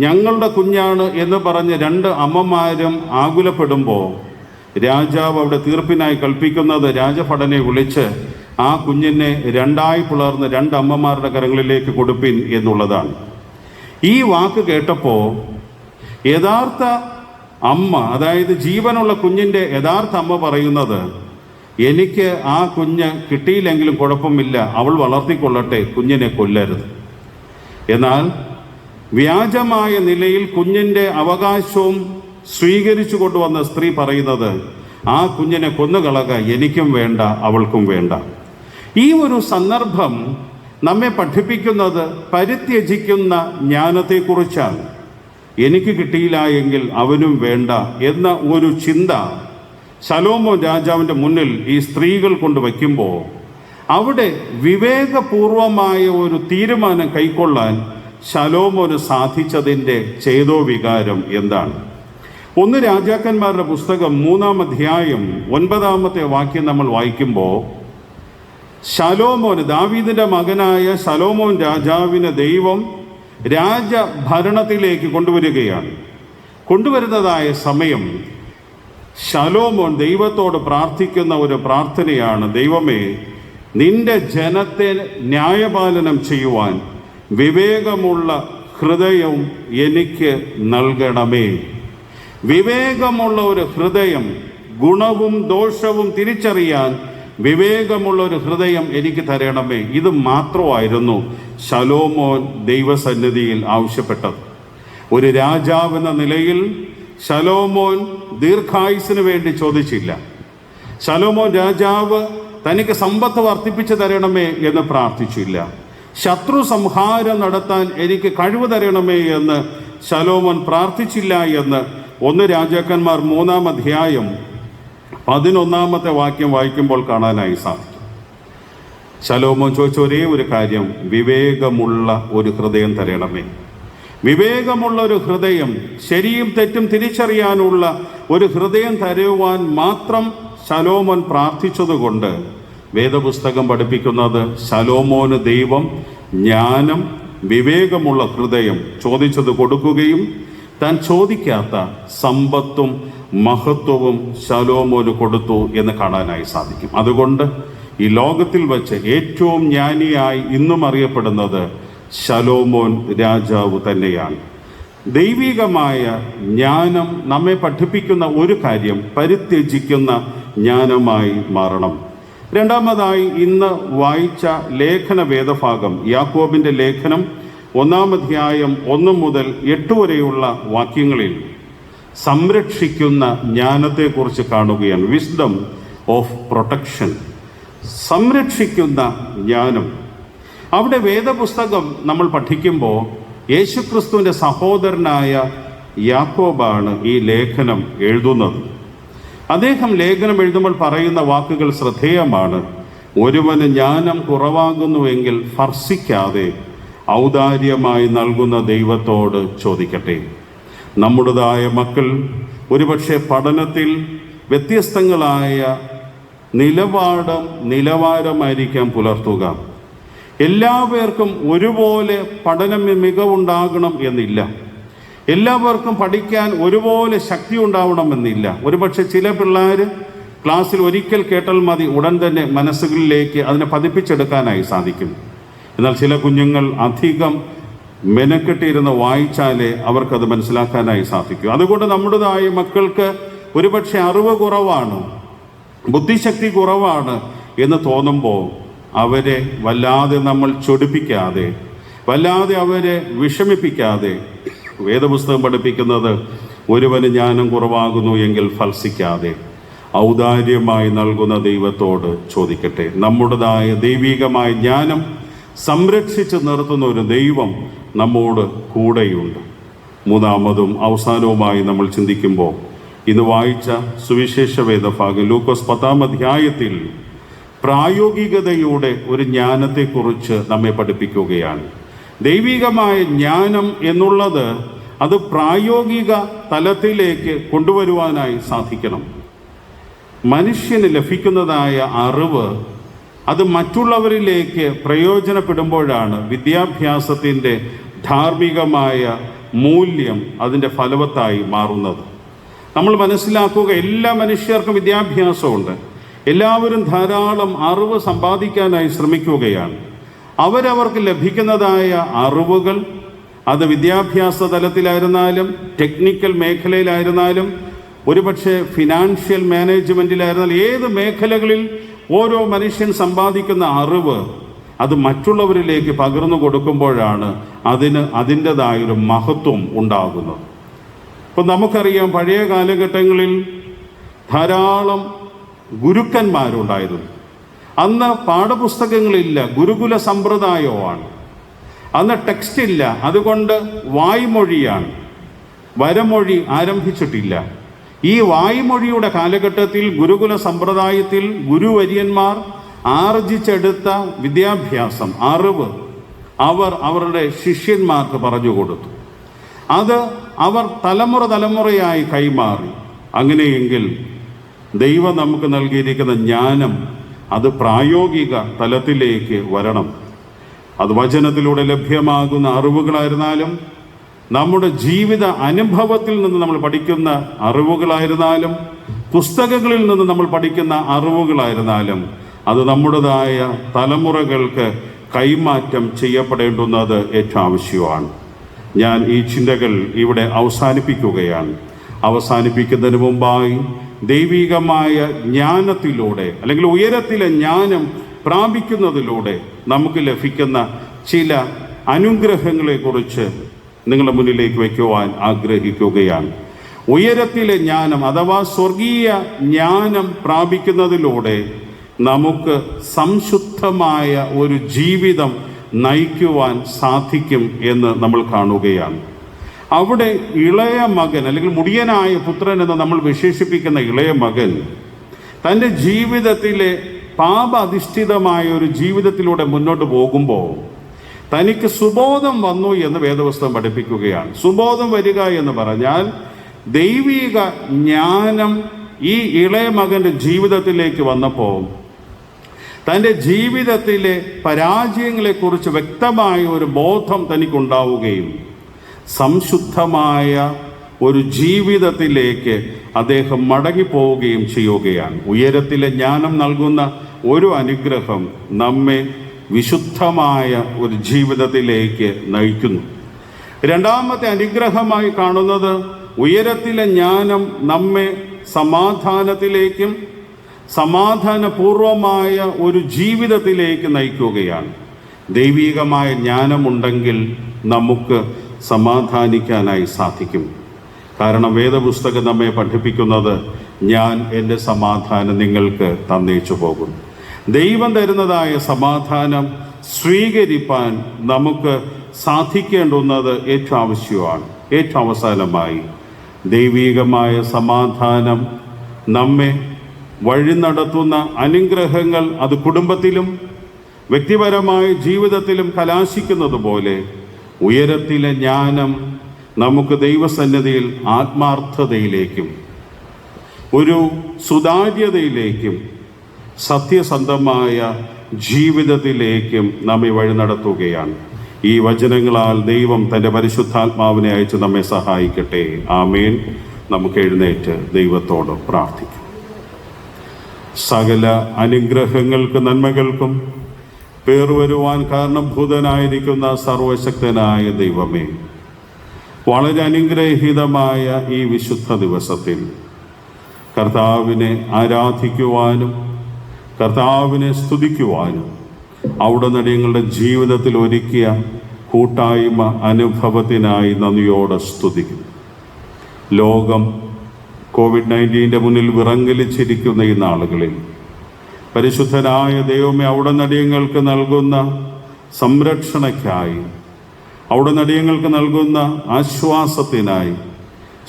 ഞങ്ങളുടെ കുഞ്ഞാണ് എന്ന് പറഞ്ഞ് രണ്ട് അമ്മമാരും ആകുലപ്പെടുമ്പോൾ രാജാവ് അവിടെ തീർപ്പിനായി കൽപ്പിക്കുന്നത് രാജഭടനെ വിളിച്ച് ആ കുഞ്ഞിനെ രണ്ടായി പിളർന്ന് രണ്ട് അമ്മമാരുടെ കരങ്ങളിലേക്ക് കൊടുപ്പിൻ എന്നുള്ളതാണ്. ഈ വാക്ക് കേട്ടപ്പോൾ യഥാർത്ഥ അമ്മ, അതായത് ജീവനുള്ള കുഞ്ഞിൻ്റെ യഥാർത്ഥ അമ്മ പറയുന്നത്, എനിക്ക് ആ കുഞ്ഞ് കിട്ടിയില്ലെങ്കിലും കുഴപ്പമില്ല, അവൾ വളർത്തിക്കൊള്ളട്ടെ, കുഞ്ഞിനെ കൊല്ലരുത്. എന്നാൽ വ്യാജമായ നിലയിൽ കുഞ്ഞിൻ്റെ അവകാശവും സ്വീകരിച്ചു കൊണ്ടുവന്ന സ്ത്രീ പറയുന്നത്, ആ കുഞ്ഞിനെ കൊന്നുകളക, എനിക്കും വേണ്ട, അവൾക്കും വേണ്ട. ഈ ഒരു സന്ദർഭം നമ്മെ പഠിപ്പിക്കുന്നത് പരിത്യജിക്കുന്ന ജ്ഞാനത്തെക്കുറിച്ചാണ്. എനിക്ക് കിട്ടിയില്ല എങ്കിൽ അവനും വേണ്ട എന്ന ഒരു ചിന്ത ശലോമോൻ രാജാവിൻ്റെ മുന്നിൽ ഈ സ്ത്രീകൾ കൊണ്ട് വയ്ക്കുമ്പോൾ അവിടെ വിവേകപൂർവമായ ഒരു തീരുമാനം കൈക്കൊള്ളാൻ ശലോമോന് സാധിച്ചതിൻ്റെ ചേതോ വികാരം എന്താണ്? 1 രാജാക്കന്മാരുടെ പുസ്തകം 3-ാം അധ്യായം 9-ാമത്തെ വാക്യം നമ്മൾ വായിക്കുമ്പോൾ ശലോമോന്, ദാവീദിൻ്റെ മകനായ ശലോമോൻ രാജാവിനെ ദൈവം രാജഭരണത്തിലേക്ക് കൊണ്ടുവരികയാണ്. കൊണ്ടുവരുന്നതായ സമയം ശലോമോൻ ദൈവത്തോട് പ്രാർത്ഥിക്കുന്ന ഒരു പ്രാർത്ഥനയാണ്, ദൈവമേ, നിന്റെ ജനത്തെ ന്യായപാലനം ചെയ്യുവാൻ വിവേകമുള്ള ഹൃദയം എനിക്ക് നൽകണമേ. വിവേകമുള്ള ഒരു ഹൃദയം, ഗുണവും ദോഷവും തിരിച്ചറിയാൻ വിവേകമുള്ള ഒരു ഹൃദയം എനിക്ക് തരണമേ. ഇത് മാത്രമായിരുന്നു ശലോമോൻ ദൈവസന്നിധിയിൽ ആവശ്യപ്പെട്ടത്. ഒരു രാജാവെന്ന നിലയിൽ ശലോമോൻ ദീർഘായുസിന് വേണ്ടി ചോദിച്ചില്ല. ശലോമോൻ രാജാവ് തനിക്ക് സമ്പത്ത് വർദ്ധിപ്പിച്ചു തരണമേ എന്ന് പ്രാർത്ഥിച്ചില്ല. ശത്രു സംഹാരം നടത്താൻ എനിക്ക് കഴിവ് തരണമേ എന്ന് ശലോമോൻ പ്രാർത്ഥിച്ചില്ല എന്ന് 1 രാജാക്കന്മാർ 3-ാം അധ്യായം 11-ാമത്തെ വാക്യം വായിക്കുമ്പോൾ കാണാനായി സാധിക്കും. ശലോമോൻ ചോദിച്ച ഒരേ ഒരു കാര്യം, വിവേകമുള്ള ഒരു ഹൃദയം തരണമേ. വിവേകമുള്ള ഒരു ഹൃദയം, ശരിയും തെറ്റും തിരിച്ചറിയാനുള്ള ഒരു ഹൃദയം തരുവാൻ മാത്രം ശലോമോൻ പ്രാർത്ഥിച്ചതുകൊണ്ട് വേദപുസ്തകം പഠിപ്പിക്കുന്നത് ശലോമോന് ദൈവം ജ്ഞാനം, വിവേകമുള്ള ഹൃദയം ചോദിച്ചത് കൊടുക്കുകയും താൻ ചോദിക്കാത്ത സമ്പത്തും മഹത്വവും ശലോമോന് കൊടുത്തു എന്ന് കാണാനായി സാധിക്കും. അതുകൊണ്ട് ഈ ലോകത്തിൽ വച്ച് ഏറ്റവും ജ്ഞാനിയായി ഇന്നും അറിയപ്പെടുന്നത് ശലോമോൻ രാജാവ് തന്നെയാണ്. ദൈവികമായ ജ്ഞാനം നമ്മെ പഠിപ്പിക്കുന്ന ഒരു കാര്യം പരിത്യജിക്കുന്ന ജ്ഞാനമായി മാറണം. രണ്ടാമതായി ഇന്ന് വായിച്ച ലേഖന വേദഭാഗം, യാക്കോബിൻ്റെ ലേഖനം 1-ാം അധ്യായം 1 മുതൽ 8 വരെയുള്ള വാക്യങ്ങളിൽ സംരക്ഷിക്കുന്ന ജ്ഞാനത്തെക്കുറിച്ച് കാണുകയാണ്. വിസ്ഡം ഓഫ് പ്രൊട്ടക്ഷൻ, സംരക്ഷിക്കുന്ന ജ്ഞാനം. അവിടെ വേദപുസ്തകം നമ്മൾ പഠിക്കുമ്പോൾ യേശുക്രിസ്തുവിൻ്റെ സഹോദരനായ യാക്കോബാണ് ഈ ലേഖനം എഴുതുന്നത്. അദ്ദേഹം ലേഖനം എഴുതുമ്പോൾ പറയുന്ന വാക്കുകൾ ശ്രദ്ധേയമാണ്. ഒരുവന് ജ്ഞാനം കുറവാകുന്നുവെങ്കിൽ ഭർഷിക്കാതെ ഔദാര്യമായി നൽകുന്ന ദൈവത്തോട് ചോദിക്കട്ടെ. നമ്മുടേതായ മക്കൾ ഒരുപക്ഷെ പഠനത്തിൽ വ്യത്യസ്തങ്ങളായ നിലവാരമായിരിക്കാം പുലർത്തുക. എല്ലാവർക്കും ഒരുപോലെ പഠന മികവുണ്ടാകണം എന്നില്ല. എല്ലാവർക്കും പഠിക്കാൻ ഒരുപോലെ ശക്തി ഉണ്ടാവണമെന്നില്ല. ഒരുപക്ഷെ ചില പിള്ളേർ ക്ലാസ്സിൽ ഒരിക്കൽ കേട്ടാൽ മതി, ഉടൻ തന്നെ മനസ്സുകളിലേക്ക് അതിനെ പതിപ്പിച്ചെടുക്കാനായി സാധിക്കും. എന്നാൽ ചില കുഞ്ഞുങ്ങൾ അധികം മെനക്കെട്ടിരുന്ന് വായിച്ചാലേ അവർക്കത് മനസ്സിലാക്കാനായി സാധിക്കും. അതുകൊണ്ട് നമ്മുടേതായ മക്കൾക്ക് ഒരുപക്ഷെ അറിവ് കുറവാണ്, ബുദ്ധിശക്തി കുറവാണ് എന്ന് തോന്നുമ്പോൾ അവരെ വല്ലാതെ നമ്മൾ ചൊടിപ്പിക്കാതെ, വല്ലാതെ അവരെ വിഷമിപ്പിക്കാതെ, വേദപുസ്തകം പഠിപ്പിക്കുന്നത് ഒരുവന് ജ്ഞാനം കുറവാകുന്നു എങ്കിൽ ഫൽസിക്കാതെ ഔദാര്യമായി നൽകുന്ന ദൈവത്തോട് ചോദിക്കട്ടെ. നമ്മുടേതായ ദൈവികമായ ജ്ഞാനം സംരക്ഷിച്ച് നിർത്തുന്ന ഒരു ദൈവം നമ്മോട് കൂടെയുണ്ട്. മൂന്നാമതും അവസാനവുമായി നമ്മൾ ചിന്തിക്കുമ്പോൾ ഇന്ന് വായിച്ച സുവിശേഷ വേദഭാഗം ലൂക്കോസ് 10-ാം അധ്യായത്തിൽ പ്രായോഗികതയുടെ ഒരു ജ്ഞാനത്തെക്കുറിച്ച് നമ്മെ പഠിപ്പിക്കുകയാണ്. ദൈവികമായ ജ്ഞാനം എന്നുള്ളത് അത് പ്രായോഗിക തലത്തിലേക്ക് കൊണ്ടുവരുവാനായി സാധിക്കണം. മനുഷ്യന് ലഭിക്കുന്നതായ അറിവ് അത് മറ്റുള്ളവരിലേക്ക് പ്രയോജനപ്പെടുമ്പോഴാണ് വിദ്യാഭ്യാസത്തിൻ്റെ ധാർമ്മികമായ മൂല്യം അതിൻ്റെ ഫലവത്തായി മാറുന്നത്. നമ്മൾ മനസ്സിലാക്കുക, എല്ലാ മനുഷ്യർക്കും വിദ്യാഭ്യാസമുണ്ട്. എല്ലാവരും ധാരാളം അറിവ് സമ്പാദിക്കാനായി ശ്രമിക്കുകയാണ്. അവരവർക്ക് ലഭിക്കുന്നതായ അറിവുകൾ അത് വിദ്യാഭ്യാസ തലത്തിലായിരുന്നാലും ടെക്നിക്കൽ മേഖലയിലായിരുന്നാലും ഒരുപക്ഷെ ഫിനാൻഷ്യൽ മാനേജ്മെൻറ്റിലായിരുന്നാലും ഏത് മേഖലകളിൽ ഓരോ മനുഷ്യൻ സമ്പാദിക്കുന്ന അറിവ് അത് മറ്റുള്ളവരിലേക്ക് പകർന്നു കൊടുക്കുമ്പോഴാണ് അതിന് അതിൻ്റെതായൊരു മഹത്വം ഉണ്ടാകുന്നത്. ഇപ്പം നമുക്കറിയാം, പഴയ കാലഘട്ടങ്ങളിൽ ധാരാളം ഗുരുക്കന്മാരുണ്ടായിരുന്നു. അന്ന് പാഠപുസ്തകങ്ങളില്ല, ഗുരുകുല സമ്പ്രദായമാണ്. അന്ന് ടെക്സ്റ്റ് ഇല്ല, അതുകൊണ്ട് വായ്മൊഴിയാണ്, വരമൊഴി ആരംഭിച്ചിട്ടില്ല. ഈ വായ്മൊഴിയുടെ കാലഘട്ടത്തിൽ ഗുരുകുല സമ്പ്രദായത്തിൽ ഗുരുവര്യന്മാർ ആർജിച്ചെടുത്ത വിദ്യാഭ്യാസം, അറിവ് അവർ അവരുടെ ശിഷ്യന്മാർക്ക് പറഞ്ഞു കൊടുത്തു. അത് അവർ തലമുറയായി കൈമാറി. അങ്ങനെയെങ്കിൽ ദൈവം നമുക്ക് നൽകിയിരിക്കുന്ന ജ്ഞാനം അത് പ്രായോഗിക തലത്തിലേക്ക് വരണം. അത് വചനത്തിലൂടെ ലഭ്യമാകുന്ന അറിവുകളായിരുന്നാലും നമ്മുടെ ജീവിത അനുഭവത്തിൽ നിന്ന് നമ്മൾ പഠിക്കുന്ന അറിവുകളായിരുന്നാലും പുസ്തകങ്ങളിൽ നിന്ന് നമ്മൾ പഠിക്കുന്ന അറിവുകളായിരുന്നാലും അത് നമ്മുടേതായ തലമുറകൾക്ക് കൈമാറ്റം ചെയ്യപ്പെടേണ്ടുന്നത് ഏറ്റവും ആവശ്യമാണ്. ഞാൻ ഈ ചിന്തകൾ ഇവിടെ അവസാനിപ്പിക്കുകയാണ്. അവസാനിപ്പിക്കുന്നതിന് മുമ്പായി ദൈവികമായ ജ്ഞാനത്തിലൂടെ അല്ലെങ്കിൽ ഉയരത്തിലെ ജ്ഞാനം പ്രാപിക്കുന്നതിലൂടെ നമുക്ക് ലഭിക്കുന്ന ചില അനുഗ്രഹങ്ങളെക്കുറിച്ച് നിങ്ങളുടെ മുന്നിലേക്ക് വയ്ക്കുവാൻ ആഗ്രഹിക്കുകയാണ്. ഉയരത്തിലെ ജ്ഞാനം അഥവാ സ്വർഗീയ ജ്ഞാനം പ്രാപിക്കുന്നതിലൂടെ നമുക്ക് സംശുദ്ധമായ ഒരു ജീവിതം നയിക്കുവാൻ സാധിക്കും എന്ന് നമ്മൾ കാണുകയാണ്. അവിടെ ഇളയ മകൻ അല്ലെങ്കിൽ മുടിയനായ പുത്രൻ എന്ന് നമ്മൾ വിശേഷിപ്പിക്കുന്ന ഇളയ മകൻ തൻ്റെ ജീവിതത്തിലെ പാപ അധിഷ്ഠിതമായ ഒരു ജീവിതത്തിലൂടെ മുന്നോട്ട് പോകുമ്പോൾ തനിക്ക് സുബോധം വന്നു എന്ന് വേദപുസ്തകം പഠിപ്പിക്കുകയാണ്. സുബോധം വരിക എന്ന് പറഞ്ഞാൽ ദൈവിക ജ്ഞാനം ഈ ഇളയ മകൻ്റെ ജീവിതത്തിലേക്ക് വന്നപ്പോൾ തൻ്റെ ജീവിതത്തിലെ പരാജയങ്ങളെക്കുറിച്ച് വ്യക്തമായ ഒരു ബോധം തനിക്കുണ്ടാവുകയും സംശുദ്ധമായ ഒരു ജീവിതത്തിലേക്ക് അദ്ദേഹം മടങ്ങിപ്പോവുകയും ചെയ്യുകയാണ്. ഉയരത്തിലെ ജ്ഞാനം നൽകുന്ന ഒരു അനുഗ്രഹം നമ്മെ വിശുദ്ധമായ ഒരു ജീവിതത്തിലേക്ക് നയിക്കുന്നു. രണ്ടാമത്തെ അനുഗ്രഹമായി കാണുന്നത് ഉയരത്തിലെ ജ്ഞാനം നമ്മെ സമാധാനത്തിലേക്കും സമാധാനപൂർവമായ ഒരു ജീവിതത്തിലേക്ക് നയിക്കുകയാണ്. ദൈവികമായ ജ്ഞാനമുണ്ടെങ്കിൽ നമുക്ക് സമാധാനിക്കാനായി സാധിക്കും. കാരണം വേദപുസ്തകം നമ്മെ പഠിപ്പിക്കുന്നത് ഞാൻ എൻ്റെ സമാധാനം നിങ്ങൾക്ക് തന്നേച്ചു പോകും. ദൈവം തരുന്നതായ സമാധാനം സ്വീകരിപ്പാൻ നമുക്ക് സാധിക്കേണ്ടുന്നത് ഏറ്റവും ആവശ്യമാണ്. ഏറ്റവും അവസാനമായി ദൈവികമായ സമാധാനം നമ്മെ വഴി നടത്തുന്ന അനുഗ്രഹങ്ങൾ അത് കുടുംബത്തിലും വ്യക്തിപരമായ ജീവിതത്തിലും കലാശിക്കുന്നത് പോലെ ഉയരത്തിലെ ജ്ഞാനം നമുക്ക് ദൈവസന്നിധിയിൽ ആത്മാർത്ഥതയിലേക്കും ഒരു സുതാര്യതയിലേക്കും സത്യസന്ധമായ ജീവിതത്തിലേക്കും നമ്മെ വഴി നടത്തുകയാണ്. ഈ വചനങ്ങളാൽ ദൈവം തൻ്റെ പരിശുദ്ധാത്മാവിനെ അയച്ച് നമ്മെ സഹായിക്കട്ടെ. ആമേൻ. നമുക്ക് എഴുന്നേറ്റ് ദൈവത്തോട് പ്രാർത്ഥിക്കാം. സകല അനുഗ്രഹങ്ങൾക്കും നന്മകൾക്കും പേർ വരുവാൻ കാരണഭൂതനായിരിക്കുന്ന സർവശക്തനായ ദൈവമേ, വളരെ അനുഗ്രഹീതമായ ഈ വിശുദ്ധ ദിവസത്തിൽ കർത്താവിനെ ആരാധിക്കുവാനും കർത്താവിനെ സ്തുതിക്കുവാനും അവിടുന്ന് ഞങ്ങളുടെ ജീവിതത്തിൽ ഒരുക്കിയ കൂട്ടായ്മ അനുഭവത്തിനായി നന്ദിയോടെ സ്തുതിക്കുന്നു. ലോകം കോവിഡ്-19 മുന്നിൽ വിറങ്ങലിച്ചിരിക്കുന്ന ഈ നാളുകളിൽ പരിശുദ്ധനായ ദൈവമേ, അവിടുന്ന് അടിയങ്ങൾക്ക് നൽകുന്ന സംരക്ഷണയ്ക്കായി, അവിടുന്ന് അടിയങ്ങൾക്ക് നൽകുന്ന ആശ്വാസത്തിനായി,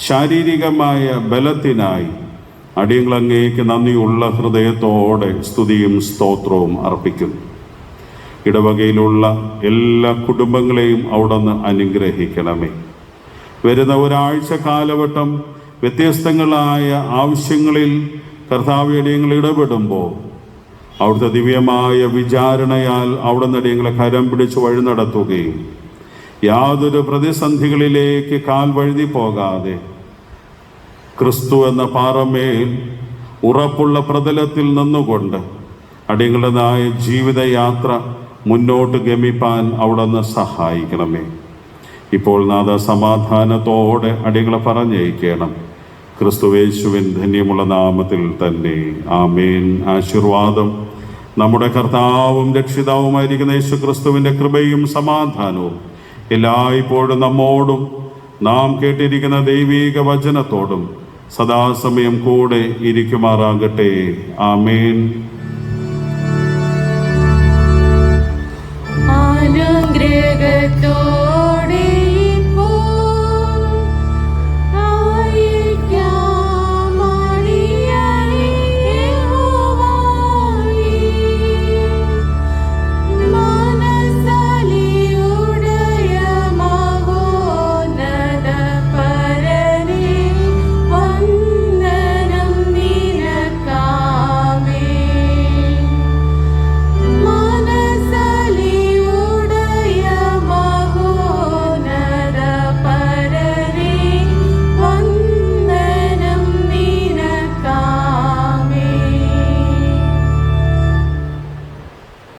ശാരീരികമായ ബലത്തിനായി അടിയങ്ങൾ അങ്ങേക്ക് നന്ദിയുള്ള ഹൃദയത്തോടെ സ്തുതിയും സ്തോത്രവും അർപ്പിക്കുന്നു. ഇടവകയിലുള്ള എല്ലാ കുടുംബങ്ങളെയും അവിടുന്ന് അനുഗ്രഹിക്കണമേ. വരുന്ന ഒരാഴ്ച കാലഘട്ടം വ്യത്യസ്തങ്ങളായ ആവശ്യങ്ങളിൽ കർത്താവ് അടിയങ്ങൾ ഇടപെടുമ്പോൾ അവിടുത്തെ ദിവ്യമായ വിചാരണയാൽ അവിടുന്ന് അടിയങ്ങളെ കരം പിടിച്ച് വഴി നടത്തുകയും യാതൊരു പ്രതിസന്ധികളിലേക്ക് കാൽ വഴുതി പോകാതെ ക്രിസ്തു എന്ന പാറമേൽ ഉറപ്പുള്ള പ്രതലത്തിൽ നിന്നുകൊണ്ട് അടിയങ്ങളുടേതായ ജീവിതയാത്ര മുന്നോട്ട് ഗമിപ്പാൻ അവിടുന്ന് സഹായിക്കണമേ. ഇപ്പോൾ നാഥ സമാധാനത്തോടെ അടിയങ്ങളെ പറഞ്ഞയക്കണം. ക്രിസ്തുവേശുവിൻ ധന്യമുള്ള നാമത്തിൽ തന്നെ. ആമേൻ. ആശീർവാദം നമ്മുടെ കർത്താവും രക്ഷിതാവുമായിരിക്കുന്ന യേശു ക്രിസ്തുവിൻ്റെ കൃപയും സമാധാനവും എല്ലായ്പ്പോഴും നമ്മോടും നാം കേട്ടിരിക്കുന്ന ദൈവീക വചനത്തോടും സദാസമയം കൂടെ ഇരിക്കുമാറാകട്ടെ. ആമേൻ.